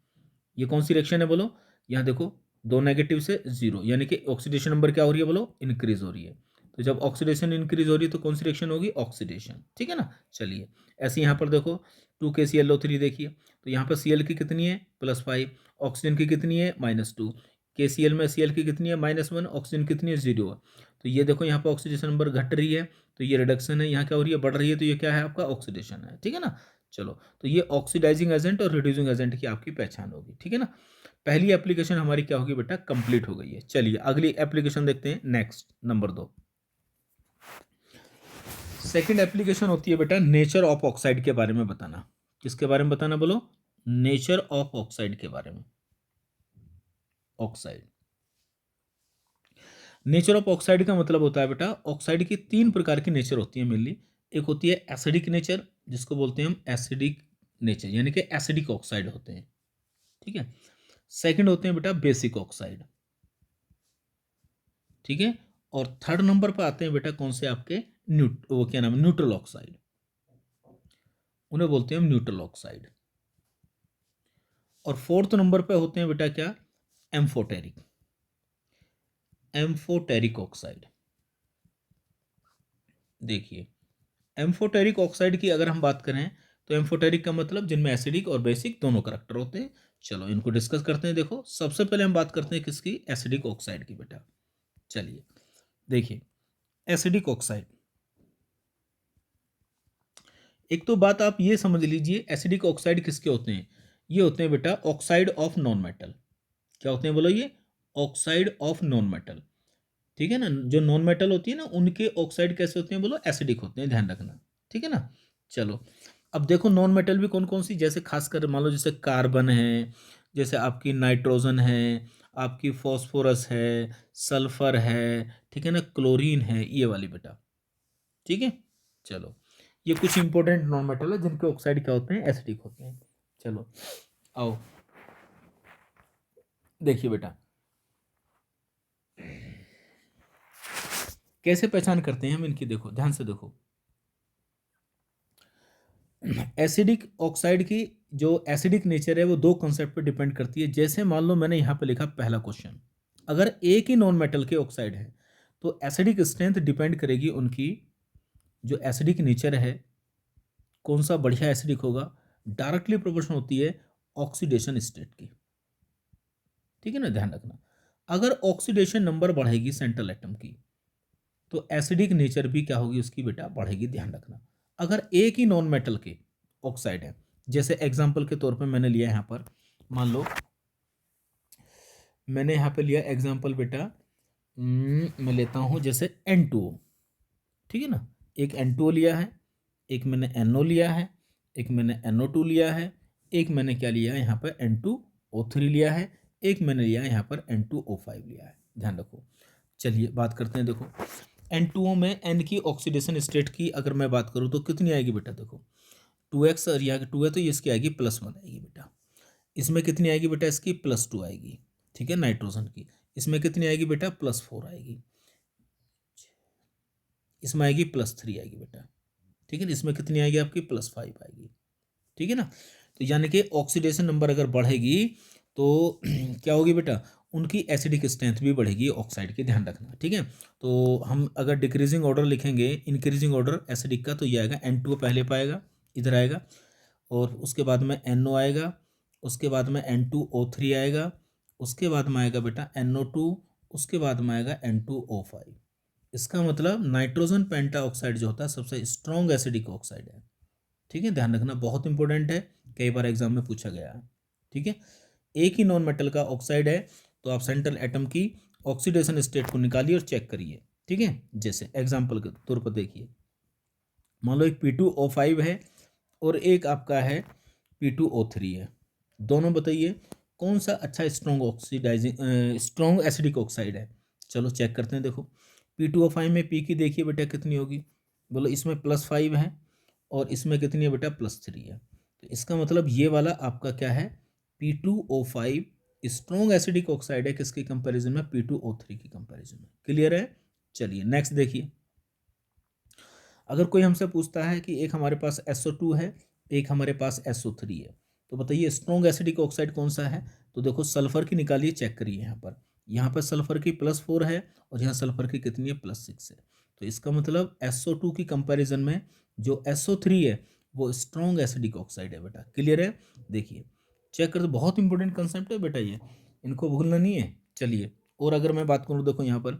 ये कौन सी रिएक्शन है बोलो, यहाँ देखो, 2 नेगेटिव से 0, यानी कि ऑक्सीडेशन नंबर क्या हो रही है बोलो, इंक्रीज हो रही है। तो जब ऑक्सीडेशन इंक्रीज हो रही है तो कौन सी रिएक्शन होगी, ऑक्सीडेशन, ठीक है ना। चलिए, ऐसे यहाँ पर देखो 2KClO3 देखिए, तो यहाँ पर Cl की कितनी है, +5, ऑक्सीजन की कितनी है, -2, KCl में Cl की कितनी है, -1, ऑक्सीजन कितनी है, 0 है। तो ये देखो यहाँ पर ऑक्सीडेशन नंबर घट रही है, तो ये रिडक्शन है, यहाँ क्या हो रही है, बढ़ रही है, तो ये क्या है आपका, ऑक्सीडेशन है, ठीक है ना। चलो, तो ये ऑक्सीडाइजिंग एजेंट और रिड्यूसिंग एजेंट की आपकी पहचान होगी, ठीक है ना। पहली एप्लीकेशन हमारी क्या होगी बेटा, कंप्लीट हो गई है। चलिए अगली एप्लीकेशन देखते हैं, नेक्स्ट नंबर 2। सेकंड एप्लीकेशन होती है बेटा, नेचर ऑफ ऑक्साइड के बारे में बताना। किसके बारे में बताना बोलो, नेचर ऑफ ऑक्साइड के बारे में। ऑक्साइड, नेचर ऑफ ऑक्साइड का मतलब होता है बेटा, ऑक्साइड की 3 प्रकार की नेचर होती है मेनली। एक होती है एसिडिक नेचर, जिसको बोलते हैं हम एसिडिक नेचर, यानी कि एसिडिक ऑक्साइड होते हैं, ठीक है। सेकंड होते हैं बेटा बेसिक ऑक्साइड, ठीक है। और थर्ड नंबर पर आते हैं बेटा कौन से आपके, वो क्या नाम है, न्यूट्रल ऑक्साइड, उन्हें बोलते हैं हम न्यूट्रल ऑक्साइड। और फोर्थ नंबर पे होते हैं बेटा क्या, एम्फोटेरिक, एम्फोटेरिक ऑक्साइड। देखिए, एम्फोटेरिक ऑक्साइड की अगर हम बात करें तो एम्फोटेरिक का मतलब जिनमें एसिडिक और बेसिक दोनों करैक्टर होते हैं। चलो इनको डिस्कस करते हैं। देखो सबसे पहले हम बात करते हैं किसकी, एसिडिक ऑक्साइड की बेटा। चलिए देखिए एसिडिक ऑक्साइड, एक तो बात आप ये समझ लीजिए एसिडिक ऑक्साइड किसके होते हैं, ये होते हैं बेटा ऑक्साइड ऑफ नॉन मेटल। क्या होते हैं बोलो, ये ऑक्साइड ऑफ नॉन मेटल। ठीक है ना, जो नॉन मेटल होती है ना उनके ऑक्साइड कैसे होते हैं बोलो, एसिडिक होते हैं, ध्यान रखना। ठीक है ना। चलो अब देखो नॉन मेटल भी कौन कौन सी, जैसे खासकर मान लो जैसे कार्बन है, जैसे आपकी नाइट्रोजन है, आपकी फॉस्फोरस है, सल्फर है, ठीक है ना, क्लोरीन है, ये वाली बेटा। ठीक है। चलो ये कुछ इंपॉर्टेंट नॉन मेटल है जिनके ऑक्साइड क्या होते हैं, एसिडिक होते हैं। चलो आओ देखिए बेटा कैसे पहचान करते हैं हम इनकी, देखो ध्यान से देखो। एसिडिक ऑक्साइड की जो एसिडिक नेचर है वो दो कॉन्सेप्ट पे डिपेंड करती है। जैसे मान लो मैंने यहाँ पे लिखा पहला क्वेश्चन, अगर एक ही नॉन मेटल के ऑक्साइड है तो एसिडिक स्ट्रेंथ डिपेंड करेगी उनकी जो एसिडिक नेचर है, कौन सा बढ़िया एसिडिक होगा, डायरेक्टली प्रोपोर्शन होती है ऑक्सीडेशन स्टेट की। ठीक है ना, ध्यान रखना। अगर ऑक्सीडेशन नंबर बढ़ेगी सेंट्रल एटम की तो एसिडिक नेचर भी क्या होगी उसकी बेटा, बढ़ेगी, ध्यान रखना। अगर एक ही नॉन मेटल के ऑक्साइड है, जैसे एग्जांपल के तौर पे मैंने लिया यहाँ पर, मान लो मैंने यहाँ पे लिया एग्जांपल बेटा, मैं लेता हूँ जैसे N2O। ठीक है ना, एक N2O लिया है, एक मैंने NO लिया है, एक मैंने NO2 लिया है, एक मैंने क्या लिया है यहाँ पर N2O3 लिया है, एक मैंने लिया है यहाँ पर N2O5 लिया है, ध्यान रखो। चलिए बात करते हैं। देखो N2O में N की ऑक्सीडेशन स्टेट की अगर मैं बात करूँ तो कितनी आएगी बेटा, देखो 2x, और यहाँ 2 है तो ये इसकी आएगी +1 आएगी बेटा। इसमें कितनी आएगी बेटा, इसकी +2 आएगी। ठीक है, नाइट्रोजन की इसमें कितनी आएगी बेटा, +4 आएगी। इसमें आएगी +3 आएगी बेटा। ठीक है ना, इसमें कितनी आएगी आपकी, +5 आएगी। ठीक है ना, तो यानी कि ऑक्सीडेशन नंबर अगर बढ़ेगी तो क्या होगी बेटा, उनकी एसिडिक स्ट्रेंथ भी बढ़ेगी ऑक्साइड की, ध्यान रखना। ठीक है, तो हम अगर डिक्रीजिंग ऑर्डर लिखेंगे, इंक्रीजिंग ऑर्डर एसिडिक का, तो ये आएगा N2 पहले पाएगा, इधर आएगा, और उसके बाद में NO आएगा, उसके बाद में N2O3 आएगा, उसके बाद में आएगा बेटा NO2, उसके बाद में आएगा N2O5। इसका मतलब नाइट्रोजन पेंटा ऑक्साइड जो होता है सबसे स्ट्रॉन्ग एसिडिक ऑक्साइड है। ठीक है, ध्यान रखना, बहुत इंपॉर्टेंट है, कई बार एग्जाम में पूछा गया है। ठीक है, एक ही नॉन मेटल का ऑक्साइड है तो आप सेंट्रल एटम की ऑक्सीडेशन स्टेट को निकालिए और चेक करिए। ठीक है, जैसे एग्जांपल के तौर पर देखिए, मान लो एक P2O5 है और एक आपका है P2O3 है, दोनों बताइए कौन सा अच्छा strong oxidising strong acidic oxide है। चलो चेक करते हैं। देखो P2O5 में P की देखिए बेटा कितनी होगी, बोलो इसमें +5 है और इसमें कितनी है बेटा, +3 है। तो इसका मतलब ये वाला आपका क्या है, P2O5 स्ट्रॉन्ग एसिडिक ऑक्साइड है किसके कंपैरिजन में, P2O3 की कंपैरिजन में। क्लियर है। चलिए नेक्स्ट देखिए, अगर कोई हमसे पूछता है कि एक हमारे पास SO2 है, एक हमारे पास SO3 है, तो बताइए स्ट्रॉन्ग एसिडिक ऑक्साइड कौन सा है। तो देखो सल्फर की निकालिए, चेक करिए यहाँ पर सल्फर की +4 है और यहाँ सल्फर की कितनी है, +6 है। तो इसका मतलब SO2 की कंपैरिजन में जो SO3 है वो स्ट्रॉन्ग एसिडिक ऑक्साइड है बेटा। क्लियर है। देखिए चेक कर, बहुत इंपॉर्टेंट कंसेप्ट है बेटा ये, इनको भूलना नहीं है। चलिए और अगर मैं बात करूँ, देखो यहाँ पर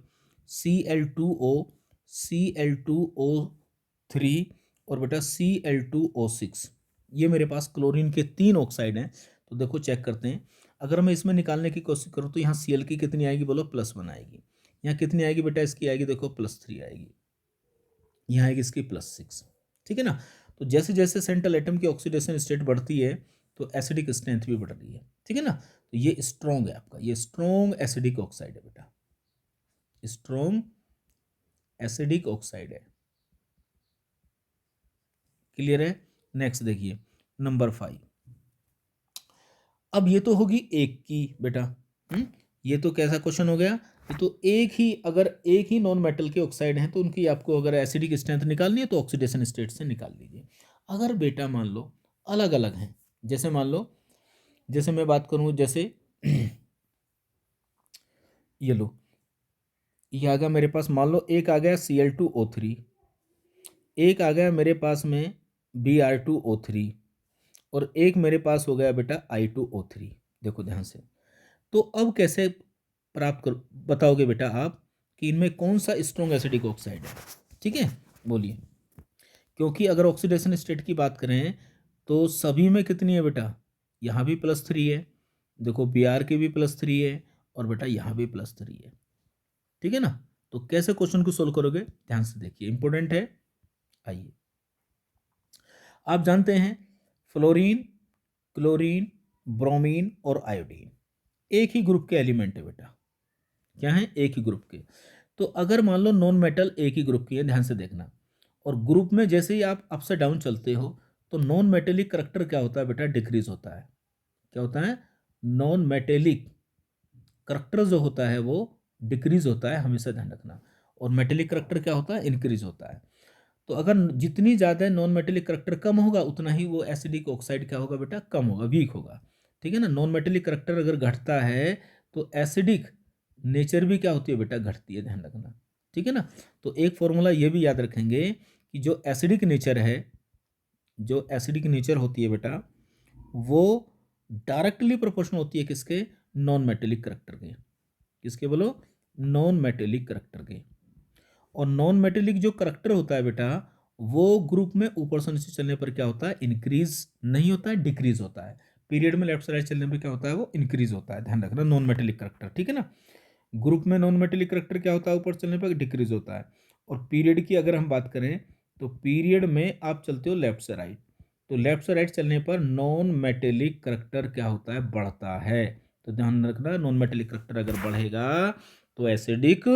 Cl2O, Cl2O3 और बेटा Cl2O6, ये मेरे पास क्लोरीन के 3 ऑक्साइड हैं। तो देखो चेक करते हैं, अगर मैं इसमें निकालने की कोशिश करूँ तो यहाँ Cl की कितनी आएगी बोलो, +1 आएगी। यहाँ कितनी आएगी बेटा, इसकी आएगी देखो +3 आएगी, यहाँ आएगी इसकी +6। ठीक है ना, तो जैसे जैसे सेंट्रल एटम की ऑक्सीडेशन स्टेट बढ़ती है तो एसिडिक स्ट्रेंथ भी बढ़ रही है। ठीक है ना, तो ये स्ट्रॉन्ग है आपका, ये स्ट्रॉन्ग एसिडिक ऑक्साइड है बेटा, स्ट्रॉन्ग एसिडिक ऑक्साइड है। क्लियर है। नेक्स्ट देखिए नंबर 5। अब ये तो होगी एक की बेटा, ये तो कैसा क्वेश्चन हो गया, ये तो एक ही, अगर एक ही नॉन मेटल के ऑक्साइड हैं तो उनकी आपको अगर एसिडिक स्ट्रेंथ निकालनी है तो ऑक्सीडेशन स्टेट से निकाल लीजिए। अगर बेटा मान लो अलग अलग हैं, जैसे मान लो, जैसे मैं बात करूं, जैसे ये लो, ये आ गया मेरे पास, मान लो एक आ गया Cl2O3, एक आ गया मेरे पास में Br2O3 और एक मेरे पास हो गया बेटा I2O3। देखो ध्यान से, तो अब कैसे प्राप्त कर बताओगे बेटा आप कि इनमें कौन सा स्ट्रॉन्ग एसिडिक ऑक्साइड है? ठीक है, बोलिए। क्योंकि अगर ऑक्सीडेशन स्टेट की बात करें तो सभी में कितनी है बेटा, यहाँ भी +3 है, देखो Br की भी +3 है, और बेटा यहाँ भी +3 है। ठीक है ना, तो कैसे क्वेश्चन को सोल्व करोगे, ध्यान से देखिए, इंपॉर्टेंट है। आइए, आप जानते हैं फ्लोरीन, क्लोरीन, ब्रोमीन और आयोडीन एक ही ग्रुप के एलिमेंट है बेटा। क्या है? एक ही ग्रुप के। तो अगर मान लो नॉन मेटल एक ही ग्रुप की है, ध्यान से देखना, और ग्रुप में जैसे ही आप अप से डाउन चलते हो तो नॉन मेटेलिक करैक्टर क्या होता है बेटा, डिक्रीज होता है। क्या होता है? नॉन मेटेलिक करैक्टर जो होता है वो डिक्रीज होता है, हमेशा ध्यान रखना। और मेटेलिक करैक्टर क्या होता है? इंक्रीज होता है। तो अगर जितनी ज़्यादा नॉन मेटेलिक करैक्टर कम होगा उतना ही वो एसिडिक ऑक्साइड क्या होगा बेटा, कम होगा, वीक होगा। ठीक है ना, नॉन मेटेलिक करैक्टर अगर घटता है तो एसिडिक नेचर भी क्या होती है बेटा, घटती है, ध्यान रखना। ठीक है ना, तो एक फॉर्मूला ये भी याद रखेंगे कि जो एसिडिक नेचर है, जो एसिडिक नेचर होती है बेटा, वो डायरेक्टली प्रोपोर्शनल होती है किसके, नॉन मेटेलिक करैक्टर के। किसके बोलो, नॉन मेटेलिक करैक्टर के। और नॉन मेटेलिक जो करैक्टर होता है बेटा, वो ग्रुप में ऊपर से नीचे चलने पर क्या होता है, इंक्रीज नहीं होता है, डिक्रीज होता है। पीरियड में लेफ्ट से राइट चलने पर क्या होता है, वो इंक्रीज होता है, ध्यान रखना, नॉन मेटेलिक करैक्टर। ठीक है ना, ग्रुप में नॉन मेटेलिक करैक्टर क्या होता है, ऊपर चलने पर डिक्रीज होता है। और पीरियड की अगर हम बात करें तो पीरियड में आप चलते हो लेफ्ट से राइट, तो लेफ्ट से राइट चलने पर नॉन मेटेलिक करैक्टर क्या होता है, बढ़ता है। तो ध्यान रखना, नॉन मेटेलिक करैक्टर अगर बढ़ेगा तो एसिडिक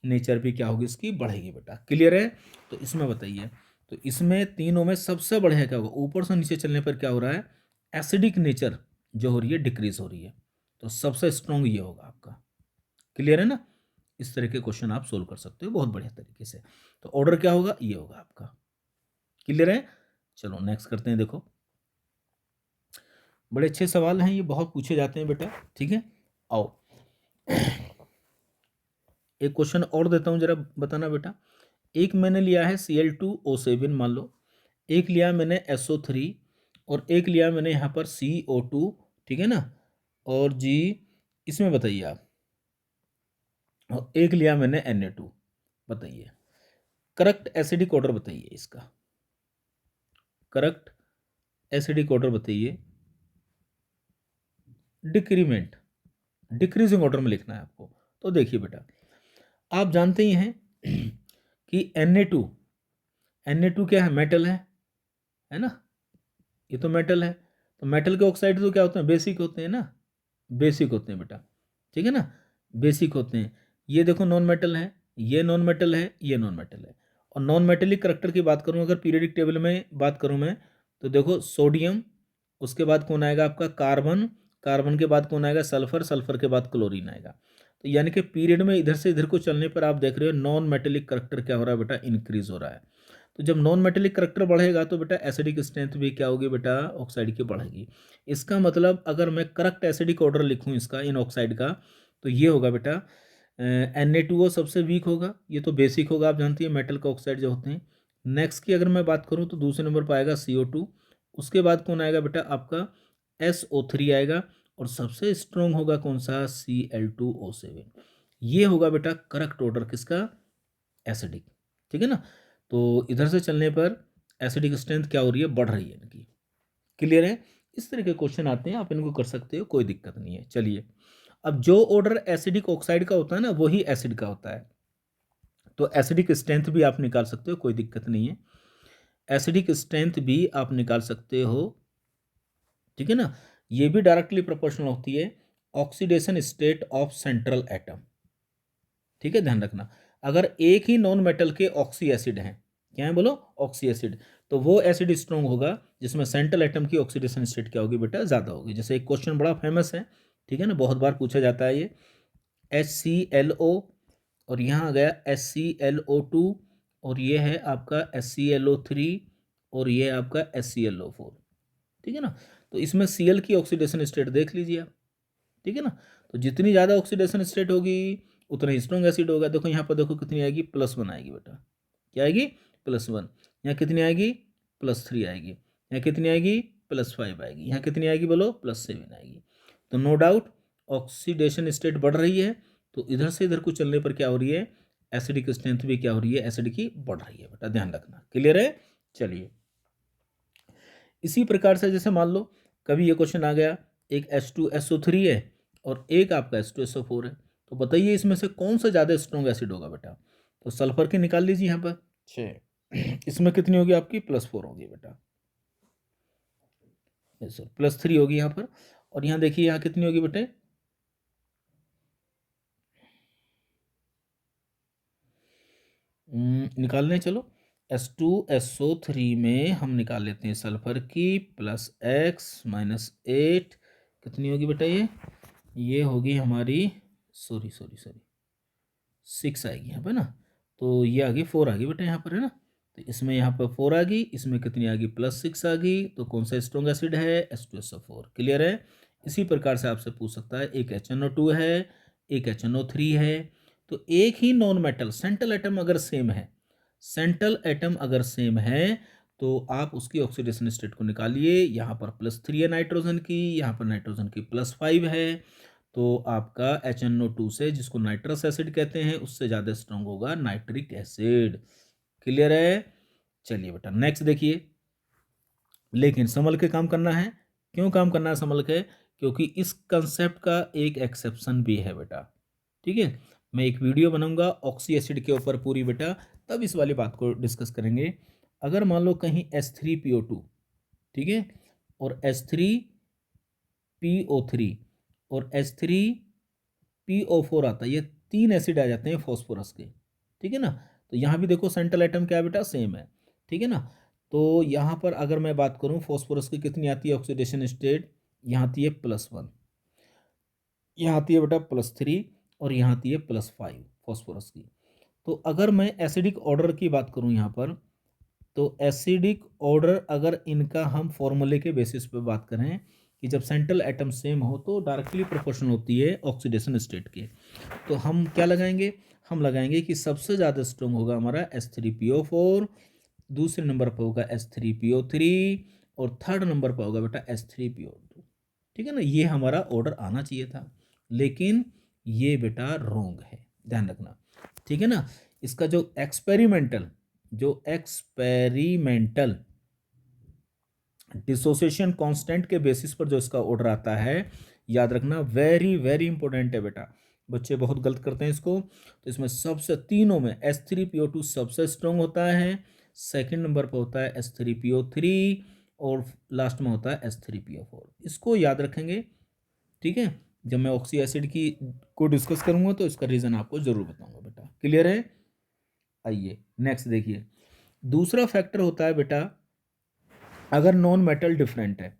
नेचर भी क्या होगी, इसकी बढ़ेगी बेटा। क्लियर है? तो इसमें बताइए, तो इसमें तीनों में सबसे बढ़िया क्या होगा, ऊपर से नीचे चलने पर क्या हो रहा है, एसिडिक नेचर जो हो रही है डिक्रीज हो रही है। तो सबसे स्ट्रॉन्ग ये होगा आपका। क्लियर है ना, इस तरह के क्वेश्चन आप सोल्व कर सकते हो बहुत बढ़िया तरीके से। तो ऑर्डर क्या होगा, ये होगा आपका। क्लियर है? चलो नेक्स्ट करते हैं। देखो, बड़े अच्छे सवाल हैं ये, बहुत पूछे जाते हैं बेटा। ठीक है, आओ एक क्वेश्चन और देता हूं, जरा बताना बेटा। एक मैंने लिया है Cl2O7 मान लो, एक लिया मैंने SO3, और एक लिया मैंने यहाँ पर CO2। ठीक है ना, और जी इसमें बताइए आप, और एक लिया मैंने Na2। बताइए करेक्ट एसिडिक ऑर्डर, बताइए इसका करेक्ट एसिडिक ऑर्डर बताइए। डिक्रीमेंट, डिक्रीजिंग ऑर्डर में लिखना है आपको। तो देखिए बेटा, आप जानते ही हैं कि Na2 क्या है, मेटल है ना, ये तो मेटल है। तो मेटल के ऑक्साइड तो क्या होते हैं, बेसिक होते हैं ना, बेसिक होते हैं बेटा। ठीक है ना, बेसिक होते हैं। ये देखो नॉन मेटल है, ये नॉन मेटल है, ये नॉन मेटल है। और नॉन मेटेलिक करैक्टर की बात करूं, अगर पीरियडिक टेबल में बात करूं मैं, तो देखो सोडियम, उसके बाद कौन आएगा आपका, कार्बन, कार्बन के बाद कौन आएगा, सल्फर, सल्फर के बाद क्लोरीन आएगा। तो यानी कि पीरियड में इधर से इधर को चलने पर आप देख रहे हो नॉन मेटेलिक करैक्टर क्या हो रहा है बेटा, इंक्रीज हो रहा है। तो जब नॉन मेटेलिक करैक्टर बढ़ेगा तो बेटा एसिडिक स्ट्रेंथ भी क्या होगी बेटा, ऑक्साइड की बढ़ेगी। इसका मतलब अगर मैं करेक्ट एसिडिक ऑर्डर लिखूं इसका, इन ऑक्साइड का, तो ये होगा बेटा Na2O सबसे वीक होगा, ये तो बेसिक होगा, आप जानती है मेटल का ऑक्साइड जो होते हैं। नेक्स्ट की अगर मैं बात करूं तो दूसरे नंबर पर आएगा CO2, उसके बाद कौन आएगा बेटा आपका SO3 आएगा, और सबसे स्ट्रॉन्ग होगा कौन सा, Cl2O7। ये होगा बेटा करेक्ट ऑर्डर किसका, एसिडिक। ठीक है ना, तो इधर से चलने पर एसिडिक स्ट्रेंथ क्या हो रही है, बढ़ रही है इनकी। क्लियर है? इस तरह के क्वेश्चन आते हैं, आप इनको कर सकते हो, कोई दिक्कत नहीं है। चलिए, अब जो ऑर्डर एसिडिक ऑक्साइड का होता है ना, वही एसिड का होता है। तो एसिडिक स्ट्रेंथ भी आप निकाल सकते हो, कोई दिक्कत नहीं है, एसिडिक स्ट्रेंथ भी आप निकाल सकते हो। ठीक है ना, ये भी डायरेक्टली प्रोपोर्शनल होती है oxidation state of central atom. ठीक है, ध्यान रखना, अगर एक ही नॉन मेटल के ऑक्सी एसिड हैं, क्या है बोलो, ऑक्सी एसिड, तो वो एसिड स्ट्रॉन्ग होगा जिसमें सेंट्रल एटम की ऑक्सीडेशन स्टेट क्या होगी बेटा, ज़्यादा होगी। जैसे एक क्वेश्चन बड़ा फेमस है, ठीक है ना, बहुत बार पूछा जाता है ये, HClO, और यहाँ आ गया HClO2, और ये है आपका HClO3, और ये आपका HClO4। ठीक है ना, तो इसमें Cl की ऑक्सीडेशन स्टेट देख लीजिए आप। ठीक है ना, तो जितनी ज़्यादा ऑक्सीडेशन स्टेट होगी उतना ही स्ट्रॉन्ग एसिड होगा। देखो यहाँ पर देखो कितनी आएगी, +1 आएगी बेटा। क्या आएगी, +1। यहाँ कितनी आएगी, +3 आएगी, यहाँ कितनी आएगी +5 आएगी, यहाँ कितनी आएगी बोलो +7 आएगी। तो नो डाउट ऑक्सीडेशन स्टेट बढ़ रही है, तो इधर से इधर को चलने पर क्या हो रही है, एसिडिक स्ट्रेंथ भी क्या हो रही है, एसिड की बढ़ रही है बेटा, ध्यान रखना। क्लियर है? चलिए इसी प्रकार से जैसे मान लो कभी ये क्वेश्चन आ गया, एक H2SO3 है और एक आपका H2SO4 है, तो बताइए इसमें से कौन सा ज़्यादा स्ट्रॉन्ग एसिड होगा बेटा। तो सल्फर की निकाल लीजिए यहाँ पर 6, इसमें कितनी होगी आपकी +4 होगी बेटा, सर +3 होगी यहाँ पर, और यहाँ देखिए यहाँ कितनी होगी बेटे, निकाल लें चलो। H2SO3 में हम निकाल लेते हैं सल्फर की +x-8 कितनी होगी बेटा, ये होगी हमारी सॉरी 6 आएगी यहाँ पर ना, तो ये आ गई 4 आ गई बेटा यहाँ पर, है ना। तो इसमें यहाँ पर 4 आ गई, इसमें कितनी आ गई +6 आ गई, तो कौन सा स्ट्रॉन्ग एसिड है, H2SO4। क्लियर है? इसी प्रकार से आपसे पूछ सकता है, एक HNO2 है, एक HNO3 है, तो एक ही नॉन मेटल सेंट्रल एटम अगर सेम है, सेंट्रल एटम अगर सेम है, तो आप उसकी ऑक्सीडेशन स्टेट को निकालिए। यहाँ पर +3 है नाइट्रोजन की, यहाँ पर नाइट्रोजन की +5 है, तो आपका HNO2 से, जिसको नाइट्रस एसिड कहते हैं, उससे ज़्यादा स्ट्रांग होगा नाइट्रिक एसिड। क्लियर है? चलिए बेटा नेक्स्ट देखिए, लेकिन संभल के काम करना है। क्यों काम करना है संभल के? क्योंकि इस कंसेप्ट का एक एक्सेप्शन भी है बेटा, ठीक है। मैं एक वीडियो बनाऊंगा ऑक्सी एसिड के ऊपर पूरी बेटा, तब इस वाली बात को डिस्कस करेंगे। अगर मान लो कहीं H3PO2, ठीक है, और H3PO3 और H3PO4 आता है, ये 3 एसिड आ जाते हैं फॉस्फोरस के, ठीक है ना। तो यहाँ भी देखो सेंट्रल एटम क्या है बेटा, सेम है, ठीक है ना। तो यहाँ पर अगर मैं बात करूँ फॉस्फोरस की कितनी आती है ऑक्सीडेशन स्टेट, यहाँ आती है +1, यहाँ आती है बेटा +3, और यहाँ आती है +5 फॉस्फोरस की। तो अगर मैं एसिडिक ऑर्डर की बात करूँ यहाँ पर, तो एसिडिक ऑर्डर अगर इनका हम फॉर्मूले के बेसिस पे बात करें कि जब सेंट्रल एटम सेम हो तो डायरेक्टली प्रोपोर्शनल होती है ऑक्सीडेशन स्टेट के, तो हम क्या लगाएंगे, हम लगाएंगे कि सबसे ज़्यादा स्ट्रॉन्ग होगा हमारा H3PO4, दूसरे नंबर पर होगा H3PO3, और थर्ड नंबर पर होगा बेटा H3PO2, ठीक है ना। ये हमारा ऑर्डर आना चाहिए था, लेकिन ये बेटा रॉन्ग है, ध्यान रखना, ठीक है ना। इसका जो एक्सपेरिमेंटल डिसोसिएशन कांस्टेंट के बेसिस पर जो इसका ऑर्डर आता है, याद रखना, वेरी वेरी इंपॉर्टेंट है बेटा, बच्चे बहुत गलत करते हैं इसको। तो इसमें सबसे तीनों में H3PO2 सबसे स्ट्रॉन्ग होता है, सेकंड नंबर पर होता है H3PO3, और लास्ट में होता है H3PO4। इसको याद रखेंगे, ठीक है। जब मैं ऑक्सी एसिड की को डिस्कस करूंगा तो इसका रीज़न आपको जरूर बताऊंगा बेटा। क्लियर है? आइए नेक्स्ट देखिए, दूसरा फैक्टर होता है बेटा, अगर नॉन मेटल डिफरेंट है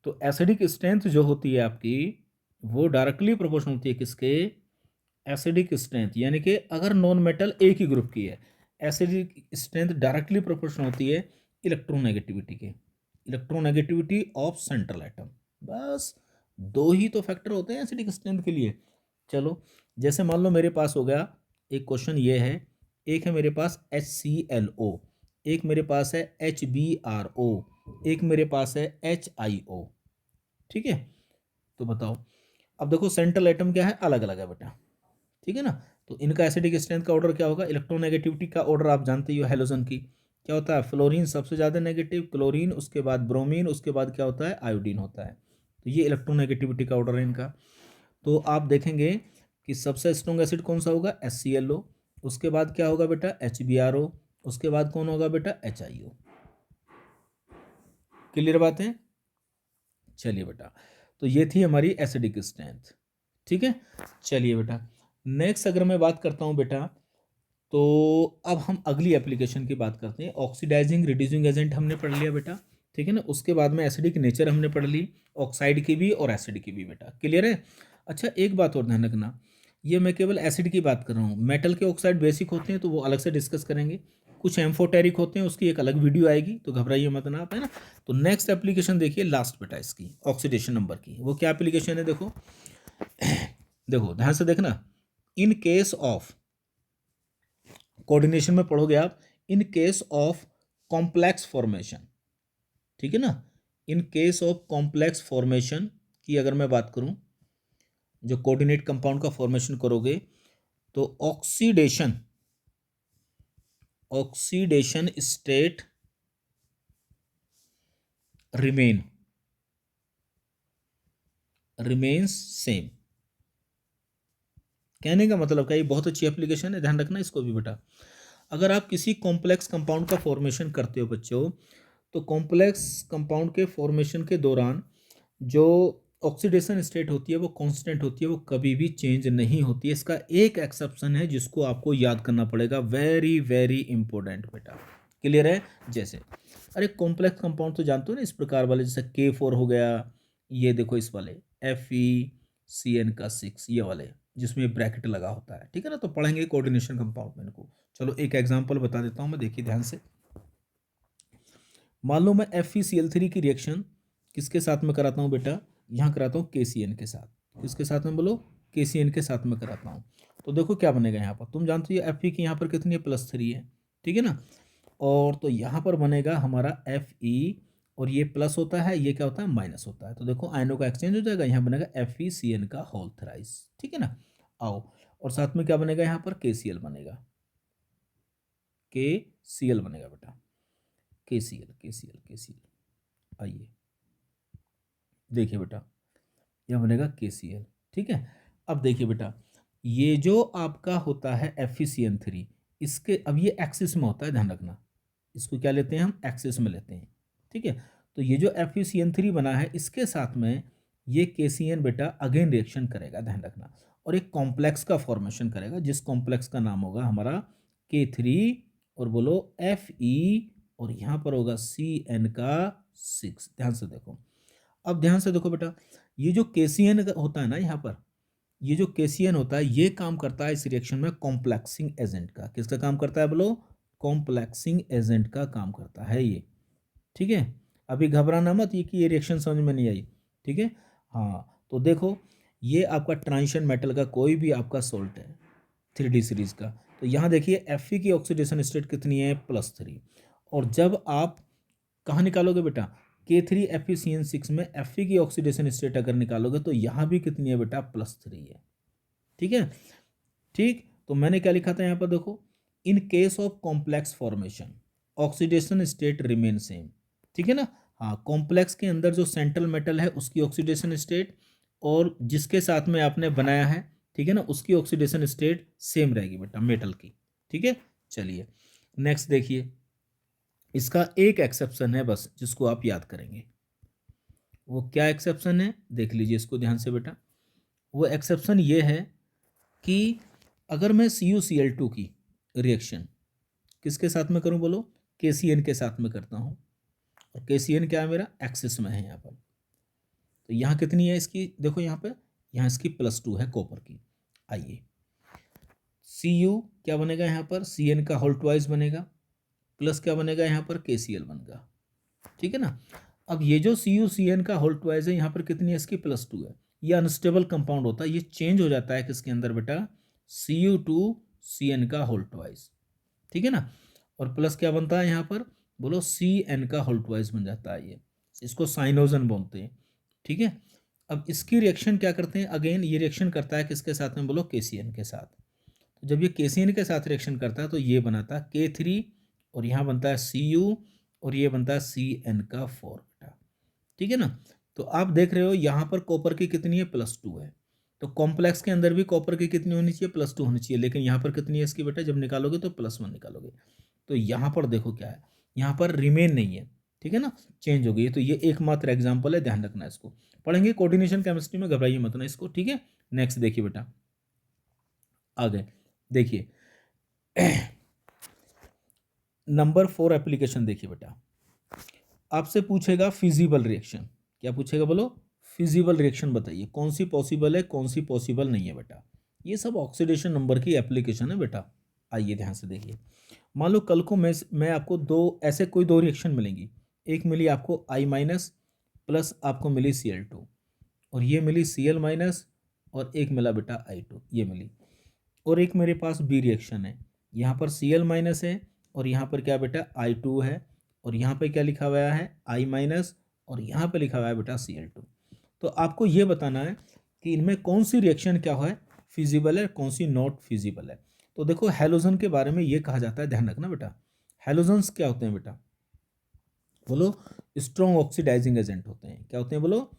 तो एसिडिक स्ट्रेंथ जो होती है आपकी, वो डायरेक्टली प्रोपोर्शनल होती है किसके, एसिडिक स्ट्रेंथ, यानी कि अगर नॉन मेटल एक ही ग्रुप की है, एसिडिक स्ट्रेंथ डायरेक्टली प्रोपोर्शनल होती है इलेक्ट्रोनेगेटिविटी के, इलेक्ट्रोनेगेटिविटी ऑफ सेंट्रल एटम। बस दो ही तो फैक्टर होते हैं एसिडिक स्ट्रेंथ के लिए। चलो जैसे मान लो मेरे पास हो गया एक क्वेश्चन ये है, एक है मेरे पास HClO, एक मेरे पास है HBRO, एक मेरे पास है HIO, ठीक है। तो बताओ, अब देखो सेंट्रल एटम क्या है, अलग अलग है बेटा, ठीक है ना। तो इनका एसिडिक स्ट्रेंथ का ऑर्डर क्या होगा, इलेक्ट्रोनेगेटिविटी का ऑर्डर आप जानते ही हो, हेलोजन की क्या होता है, फ्लोरीन सबसे ज़्यादा नेगेटिव, क्लोरीन, उसके बाद ब्रोमीन, उसके बाद क्या होता है, आयोडीन होता है। तो ये इलेक्ट्रोनेगेटिविटी का ऑर्डर है इनका। तो आप देखेंगे कि सबसे स्ट्रॉन्ग एसिड कौन सा होगा, HClO, उसके बाद क्या होगा बेटा HBRO, उसके बाद कौन होगा बेटा HIO। क्लियर बात है? चलिए बेटा, तो ये थी हमारी एसिडिक स्ट्रेंथ, ठीक है। चलिए बेटा नेक्स्ट अगर मैं बात करता हूँ बेटा, तो अब हम अगली एप्लीकेशन की बात करते हैं। ऑक्सीडाइजिंग रिड्यूसिंग एजेंट हमने पढ़ लिया बेटा, ठीक है ना। उसके बाद में एसिडिक नेचर हमने पढ़ ली, ऑक्साइड की भी और एसिड की भी बेटा। क्लियर है? अच्छा एक बात और ध्यान रखना, ये मैं केवल एसिड की बात कर रहा हूँ, मेटल के ऑक्साइड बेसिक होते हैं तो वो अलग से डिस्कस करेंगे, कुछ एम्फोटेरिक होते हैं उसकी एक अलग वीडियो आएगी, तो घबराइए मत ना आप, है ना। तो नेक्स्ट एप्लीकेशन देखिए, लास्ट बेटा इसकी ऑक्सीडेशन नंबर की, वो क्या एप्लीकेशन है देखो, देखो ध्यान से देखना, इन केस ऑफ, कोऑर्डिनेशन में पढ़ोगे आप, in case of complex formation, ठीक है ना। In case of complex formation की अगर मैं बात करूं, जो कोऑर्डिनेट कंपाउंड का फॉर्मेशन करोगे तो ऑक्सीडेशन स्टेट रिमेन्स सेम। कहने का मतलब क्या, ये बहुत अच्छी एप्लीकेशन है, ध्यान रखना इसको भी बेटा। अगर आप किसी कॉम्प्लेक्स कंपाउंड का फॉर्मेशन करते हो बच्चों, तो कॉम्प्लेक्स कंपाउंड के फॉर्मेशन के दौरान जो ऑक्सीडेशन स्टेट होती है वो कांस्टेंट होती है, वो कभी भी चेंज नहीं होती है। इसका एक एक्सेप्शन है जिसको आपको याद करना पड़ेगा, वेरी वेरी इंपॉर्टेंट बेटा। क्लियर है? जैसे अरे कॉम्प्लेक्स कंपाउंड तो जानते हो ना, इस प्रकार वाले, जैसे K4 हो गया, ये देखो इस वाले FeCN6, ये वाले जिसमें ब्रैकेट लगा होता है, ठीक है ना। तो पढ़ेंगे कोऑर्डिनेशन कंपाउंड में इनको। चलो एक एग्जांपल बता देता हूँ मैं, देखिए ध्यान से। मान लो मैं FeCl3 की रिएक्शन किसके साथ में कराता हूँ बेटा, यहाँ कराता हूँ KCN के साथ। किसके साथ में बोलो? KCN के साथ में कराता हूँ। तो देखो क्या बनेगा यहाँ पर, तुम जानते हो Fe की यहाँ पर कितनी है, +3 है, ठीक है ना। और तो यहाँ पर बनेगा हमारा Fe, और ये प्लस होता है, ये क्या होता है, माइनस होता है। तो देखो आयनों का एक्सचेंज हो जाएगा, यहाँ बनेगा FeCN का होल थ्राइस, ठीक है ना। आओ, और साथ में क्या बनेगा, यहाँ पर KCl बनेगा, KCl बनेगा बेटा, KCl। आइए देखिए बेटा, यह बनेगा KCl, ठीक है। अब देखिए बेटा, ये जो आपका होता है FeCN3, इसके अब ये एक्सिस में होता है, ध्यान रखना, इसको क्या लेते हैं हम, एक्सिस में लेते हैं, ठीक है। तो ये जो FeCN3 बना है, इसके साथ में ये KCN बेटा अगेन रिएक्शन करेगा, ध्यान रखना, और एक कॉम्प्लेक्स का फॉर्मेशन करेगा, जिस कॉम्प्लेक्स का नाम होगा हमारा K3, और बोलो Fe, और यहाँ पर होगा CN6। ध्यान से देखो, अब ध्यान से देखो बेटा, ये जो KCN होता है ना, यहाँ पर ये जो KCN होता है, ये काम करता है इस रिएक्शन में कॉम्प्लेक्सिंग एजेंट का। किसका काम करता है बोलो? कॉम्प्लेक्सिंग एजेंट का काम करता है ये, ठीक है। अभी घबराना मत ये कि ये रिएक्शन समझ में नहीं आई, ठीक है। हाँ, तो देखो ये आपका ट्रांजिशन मेटल का कोई भी आपका सोल्ट है 3D सीरीज का, तो यहाँ देखिए Fe की ऑक्सीडेशन स्टेट कितनी है, +3। और जब आप कहाँ निकालोगे बेटा, K3 FeCN6 में Fe की ऑक्सीडेशन स्टेट अगर निकालोगे तो यहाँ भी कितनी है बेटा, +3 है, ठीक है। ठीक, तो मैंने क्या लिखा था यहाँ पर देखो, in case of complex formation oxidation state remain same, ठीक है ना। हाँ, कॉम्प्लेक्स के अंदर जो सेंट्रल मेटल है उसकी ऑक्सीडेशन स्टेट और जिसके साथ में आपने बनाया है, ठीक है ना, उसकी ऑक्सीडेशन स्टेट सेम रहेगी बेटा, मेटल की, ठीक है। चलिए नेक्स्ट देखिए, इसका एक एक्सेप्शन है बस जिसको आप याद करेंगे। वो क्या एक्सेप्शन है, देख लीजिए इसको ध्यान से बेटा। वो एक्सेप्शन ये है कि अगर मैं CuCl2 की रिएक्शन किसके साथ में करूं बोलो, KCN के साथ में करता हूं, और KCN क्या है मेरा, एक्सिस में है यहाँ पर। तो यहाँ कितनी है इसकी, देखो यहाँ पे, यहाँ इसकी +2 है कॉपर की। आइए Cu क्या बनेगा यहाँ पर, Cn का होल ट्वाइस बनेगा, प्लस क्या बनेगा यहाँ पर, KCl बनेगा, ठीक है ना। अब ये जो CuCN का होल ट्वाइस है, यहाँ पर कितनी है इसकी, +2 है। ये अनस्टेबल कंपाउंड होता है, ये चेंज हो जाता है किसके अंदर बेटा, Cu2Cn का होल ट्वाइस, ठीक है ना। और प्लस क्या बनता है यहाँ पर, बोलो Cn का होल ट्वाइस बन जाता है, ये इसको साइनोजन बोलते हैं, ठीक है। अब इसकी रिएक्शन क्या करते हैं, अगेन ये रिएक्शन करता है किसके साथ में बोलो, KCN के साथ। तो जब ये KCN के साथ रिएक्शन करता है तो ये बनाता है K3, और यहाँ बनता है Cu, और ये बनता है CN4 बेटा, ठीक है ना। तो आप देख रहे हो यहाँ पर कॉपर की कितनी है, +2 है। तो कॉम्प्लेक्स के अंदर भी कॉपर की कितनी होनी चाहिए, +2 होनी चाहिए, लेकिन यहाँ पर कितनी है इसकी बेटा, जब निकालोगे तो +1 निकालोगे। तो यहाँ पर देखो क्या है, यहाँ पर रिमेन नहीं है, ठीक है ना, चेंज हो गई है। तो ये एकमात्र एग्जाम्पल है, ध्यान रखना इसको। पढ़ेंगे कोऑर्डिनेशन केमिस्ट्री में, घबराइए मत ना इसको, ठीक है। नेक्स्ट देखिए बेटा, आगे देखिए नंबर 4 एप्लीकेशन देखिए बेटा, आपसे पूछेगा फिजिबल रिएक्शन। क्या पूछेगा बोलो, फिजिबल रिएक्शन बताइए, कौन सी पॉसिबल है, कौन सी पॉसिबल नहीं है बेटा। ये सब ऑक्सीडेशन नंबर की एप्लीकेशन है बेटा। आइए ध्यान से देखिए, मान लो कल को मैं आपको दो रिएक्शन मिलेंगी। एक मिली आपको I- प्लस आपको मिली Cl2, और ये मिली Cl-, और एक मिला बेटा I2, ये मिली। और एक मेरे पास बी रिएक्शन है, यहाँ पर Cl- है और यहाँ पर क्या बेटा I2 है, और यहाँ पे क्या लिखा हुआ है I-, और यहाँ पे लिखा हुआ है बेटा Cl2। तो आपको ये बताना है कि इनमें कौन सी रिएक्शन क्या है फिजिबल है, कौन सी नॉट फिजिबल है। तो देखो हैलोजन के बारे में ये कहा जाता है, ध्यान रखना बेटा, हैलोजन्स क्या होते हैं बेटा, बोलो स्ट्रॉन्ग ऑक्सीडाइजिंग एजेंट होते हैं। क्या होते हैं बोलो,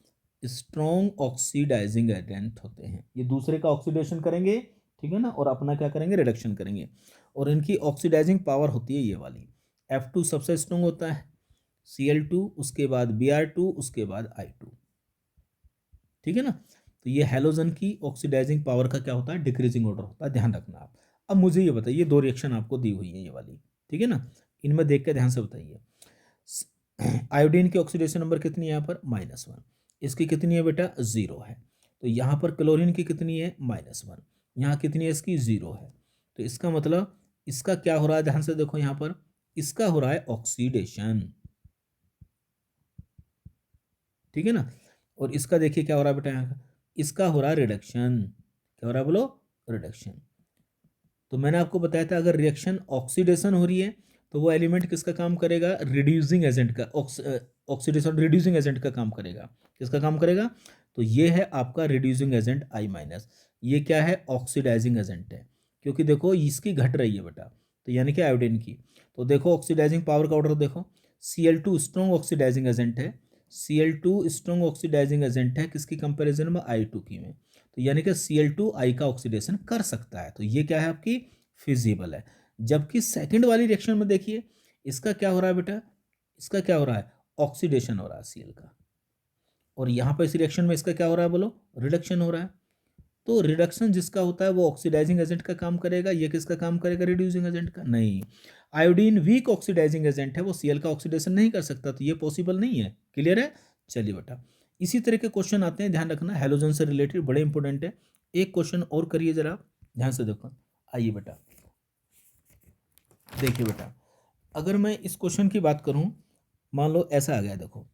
स्ट्रॉन्ग ऑक्सीडाइजिंग एजेंट होते हैं। ये दूसरे का ऑक्सीडेशन करेंगे, ठीक है ना, और अपना क्या करेंगे, रिडक्शन करेंगे। और इनकी ऑक्सीडाइजिंग पावर होती है ये वाली, F2 सबसे स्ट्रॉन्ग होता है, Cl2 उसके बाद Br2 उसके बाद I2, ठीक है ना। तो ये हैलोजन की ऑक्सीडाइजिंग पावर का क्या होता है, डिक्रीजिंग ऑर्डर होता है, ध्यान रखना आप। अब मुझे ये बताइए, दो रिएक्शन आपको दी हुई है ये वाली, ठीक है ना, इनमें देख के ध्यान से बताइए। आयोडीन की ऑक्सीडेशन नंबर कितनी है यहाँ पर, -1, इसकी कितनी है बेटा, 0 है। तो यहाँ पर क्लोरीन की कितनी है, -1, यहाँ कितनी है, इसकी 0 है। तो इसका मतलब इसका क्या हो रहा है, ध्यान से देखो यहाँ पर, इसका हो रहा है ऑक्सीडेशन, ठीक है ना। और इसका देखिए क्या हो रहा है बेटा, यहाँ इसका हो रहा है रिडक्शन। क्या हो रहा है बोलो, रिडक्शन। तो मैंने आपको बताया था अगर रिएक्शन ऑक्सीडेशन हो रही है तो वो एलिमेंट किसका काम करेगा, रिड्यूसिंग एजेंट का, ऑक्सीडेशन रिड्यूसिंग एजेंट का काम करेगा। किसका काम करेगा, तो ये है आपका रिड्यूसिंग एजेंट I-, ये क्या है, ऑक्सीडाइजिंग एजेंट है, क्योंकि देखो इसकी घट रही है बेटा, तो यानी कि आयोडीन की। तो देखो ऑक्सीडाइजिंग पावर का ऑर्डर देखो, Cl2 स्ट्रॉन्ग ऑक्सीडाइजिंग एजेंट है, Cl2 स्ट्रॉन्ग ऑक्सीडाइजिंग एजेंट है किसकी कंपेरिजन में, I2 की में। तो यानी कि Cl2 I का ऑक्सीडेशन कर सकता है, तो ये क्या है आपकी फिजिबल है। जबकि सेकंड वाली रिएक्शन में देखिए इसका क्या हो रहा है बेटा, इसका क्या हो रहा है, ऑक्सीडेशन हो रहा है Cl का, और यहाँ पर इस रिएक्शन में इसका क्या हो रहा है बोलो, रिडक्शन हो रहा है। तो रिडक्शन जिसका होता है वो ऑक्सीडाइजिंग एजेंट का काम करेगा, ये किसका काम करेगा, रिड्यूसिंग एजेंट का, नहीं। आयोडीन वीक ऑक्सीडाइजिंग एजेंट है, वो Cl का ऑक्सीडेशन नहीं कर सकता, तो ये पॉसिबल नहीं है। क्लियर है, चलिए बेटा इसी तरह के क्वेश्चन आते हैं, ध्यान रखना हैलोजन से रिलेटेड बड़े इंपॉर्टेंट है। एक क्वेश्चन और करिए जरा, ध्यान से देखो, आइए बेटा देखिए बेटा, अगर मैं इस क्वेश्चन की बात करूं, मान लो ऐसा आ गया, देखो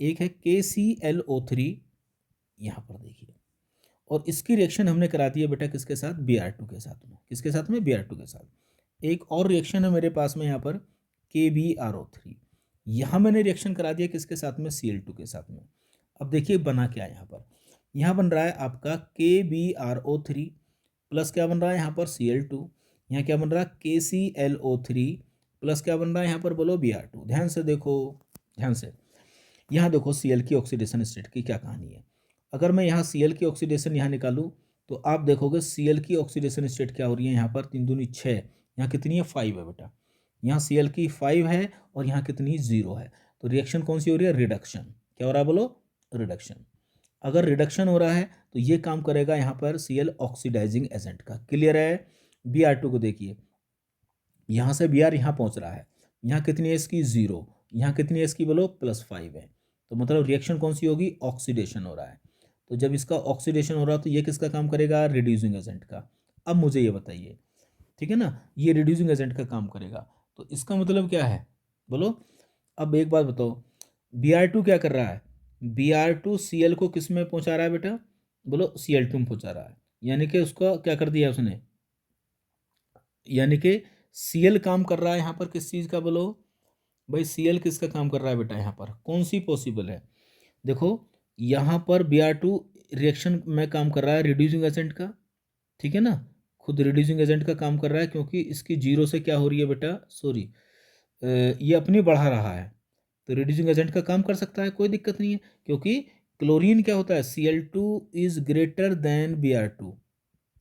एक है KClO3, यहाँ पर देखिए, और इसकी रिएक्शन हमने करा दी है बेटा किसके साथ, Br2 के साथ में, किसके साथ में, Br2 के साथ। एक और रिएक्शन है मेरे पास में यहाँ पर KbRO3, यहाँ मैंने रिएक्शन करा दिया किसके साथ में, Cl2 के साथ में। अब देखिए बना क्या है यहाँ पर, यहाँ बन रहा है आपका KbRO3 प्लस क्या बन रहा है यहाँ पर Cl2, यहाँ क्या बन रहा है KClO3 प्लस क्या बन रहा है यहाँ पर बोलो Br2। ध्यान से देखो, ध्यान से, यहाँ देखो Cl की ऑक्सीडेशन स्टेट की क्या कहानी है। अगर मैं यहाँ Cl की ऑक्सीडेशन यहाँ निकालूँ तो आप देखोगे Cl की ऑक्सीडेशन स्टेट क्या हो रही है, यहाँ पर 3 दूनी 6, यहाँ कितनी है 5 है बेटा, यहाँ Cl की 5 है और यहाँ कितनी 0 है। तो रिएक्शन कौन सी हो रही है, रिडक्शन। क्या हो रहा है बोलो, रिडक्शन। अगर रिडक्शन हो रहा है तो ये काम करेगा यहाँ पर Cl ऑक्सीडाइजिंग एजेंट का। क्लियर है। Br2 को देखिए, यहाँ से Br यहाँ पहुँच रहा है, यहाँ कितनी है इसकी 0, यहाँ कितनी है इसकी बोलो +5 है। तो मतलब रिएक्शन कौन सी होगी, ऑक्सीडेशन हो रहा है। तो जब इसका ऑक्सीडेशन हो रहा है तो ये किसका काम करेगा, रिड्यूसिंग एजेंट का। अब मुझे ये बताइए, ठीक है ना, ये रिड्यूसिंग एजेंट का काम करेगा, तो इसका मतलब क्या है बोलो। अब एक बात बताओ, Br2 क्या कर रहा है, Br2 Cl को किस में पहुंचा रहा है बेटा, बोलो Cl2 में पहुंचा रहा है, यानी कि उसका क्या कर दिया उसने, यानी कि Cl काम कर रहा है यहाँ पर किस चीज़ का बोलो भाई, Cl किसका काम कर रहा है बेटा, यहाँ पर कौन सी पॉसिबल है। देखो यहाँ पर Br2 रिएक्शन में काम कर रहा है रिड्यूसिंग एजेंट का, ठीक है ना, खुद रिड्यूसिंग एजेंट का काम कर रहा है, क्योंकि इसकी 0 से क्या हो रही है बेटा, सॉरी ये अपनी बढ़ा रहा है, तो रिड्यूसिंग एजेंट का काम कर सकता है, कोई दिक्कत नहीं है। क्योंकि क्लोरीन क्या होता है, Cl2 is greater than Br2,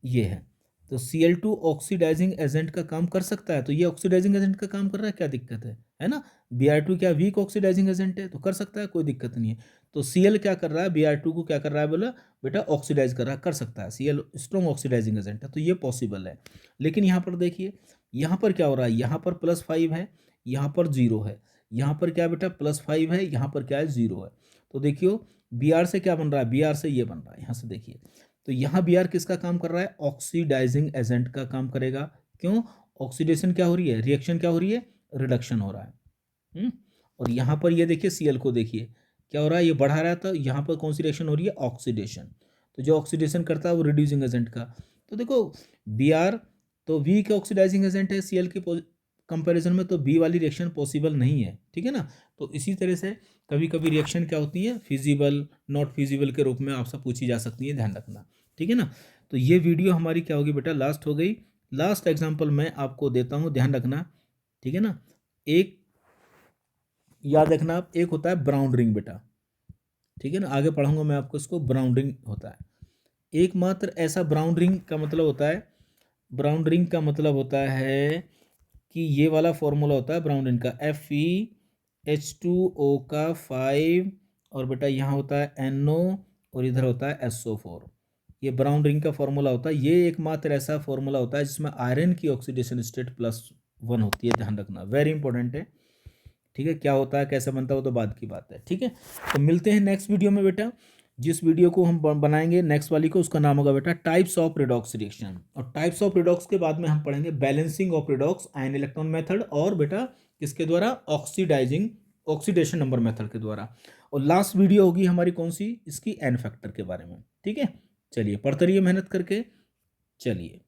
ये है। तो Cl2 ऑक्सीडाइजिंग एजेंट का काम कर सकता है, तो ये ऑक्सीडाइजिंग एजेंट का काम कर रहा है, क्या दिक्कत है ना। Br2 क्या वीक ऑक्सीडाइजिंग एजेंट है, तो कर सकता है, कोई दिक्कत नहीं है। तो Cl क्या कर रहा है, Br2 को क्या कर रहा है बोला बेटा, ऑक्सीडाइज कर रहा है, कर सकता है, Cl स्ट्रॉन्ग ऑक्सीडाइजिंग एजेंट है, तो ये पॉसिबल है। लेकिन यहाँ पर देखिए, यहाँ पर क्या हो रहा है, यहाँ पर +5 है, यहाँ पर 0 है, यहाँ पर क्या बेटा +5 है, यहाँ पर क्या है 0 है। तो देखियो Br से क्या बन रहा है, Br से ये बन रहा है, यहाँ से देखिए, तो यहाँ Br किसका काम कर रहा है, ऑक्सीडाइजिंग एजेंट का काम करेगा। क्यों, ऑक्सीडेशन क्या हो रही है, रिएक्शन क्या हो रही है, रिडक्शन हो रहा है। और यहाँ पर ये देखिए Cl को देखिए क्या हो रहा है, ये बढ़ा रहा है, तो यहाँ पर कौन सी रिएक्शन हो रही है, ऑक्सीडेशन। तो जो ऑक्सीडेशन करता है वो रिड्यूसिंग एजेंट का। तो देखो Br तो वीक ऑक्सीडाइजिंग एजेंट है Cl के कंपैरिजन में तो बी वाली रिएक्शन पॉसिबल नहीं है, ठीक है ना। तो इसी तरह से कभी कभी रिएक्शन क्या होती है, फिजिबल नॉट फिजिबल के रूप में आपसे पूछी जा सकती है, ध्यान रखना, ठीक है ना। तो ये वीडियो हमारी क्या होगी बेटा, लास्ट हो गई। लास्ट एग्जाम्पल मैं आपको देता हूँ, ध्यान रखना, ठीक है ना। एक याद रखना आप, एक होता है ब्राउन रिंग बेटा, ठीक है ना, आगे पढ़ाऊंगा मैं आपको इसको। ब्राउन रिंग होता है एकमात्र ऐसा, ब्राउन रिंग का मतलब होता है, ब्राउन रिंग का मतलब होता है कि ये वाला फॉर्मूला होता है ब्राउन रिंग का, FeH2O का 5, और बेटा यहाँ होता है NO, और इधर होता है SO4। ये ब्राउन रिंग का फॉर्मूला होता है। ये एकमात्र ऐसा फॉर्मूला होता है जिसमें आयरन की ऑक्सीडेशन स्टेट +1 होती है, ध्यान रखना, वेरी इंपॉर्टेंट है, ठीक है। क्या होता है, कैसे बनता है, वो तो बाद की बात है, ठीक है। तो मिलते हैं नेक्स्ट वीडियो में बेटा। जिस वीडियो को हम बनाएंगे नेक्स्ट वाली को, उसका नाम होगा बेटा टाइप्स ऑफ रिडॉक्स रिएक्शन। और टाइप्स ऑफ रिडॉक्स के बाद में हम पढ़ेंगे balancing of redox ion electron method, और बेटा किसके द्वारा, ऑक्सीडेशन नंबर मेथड के द्वारा। और लास्ट वीडियो होगी हमारी कौन सी, इसकी एन फैक्टर के बारे में, ठीक है। चलिए पढ़ते रहिए मेहनत करके, चलिए।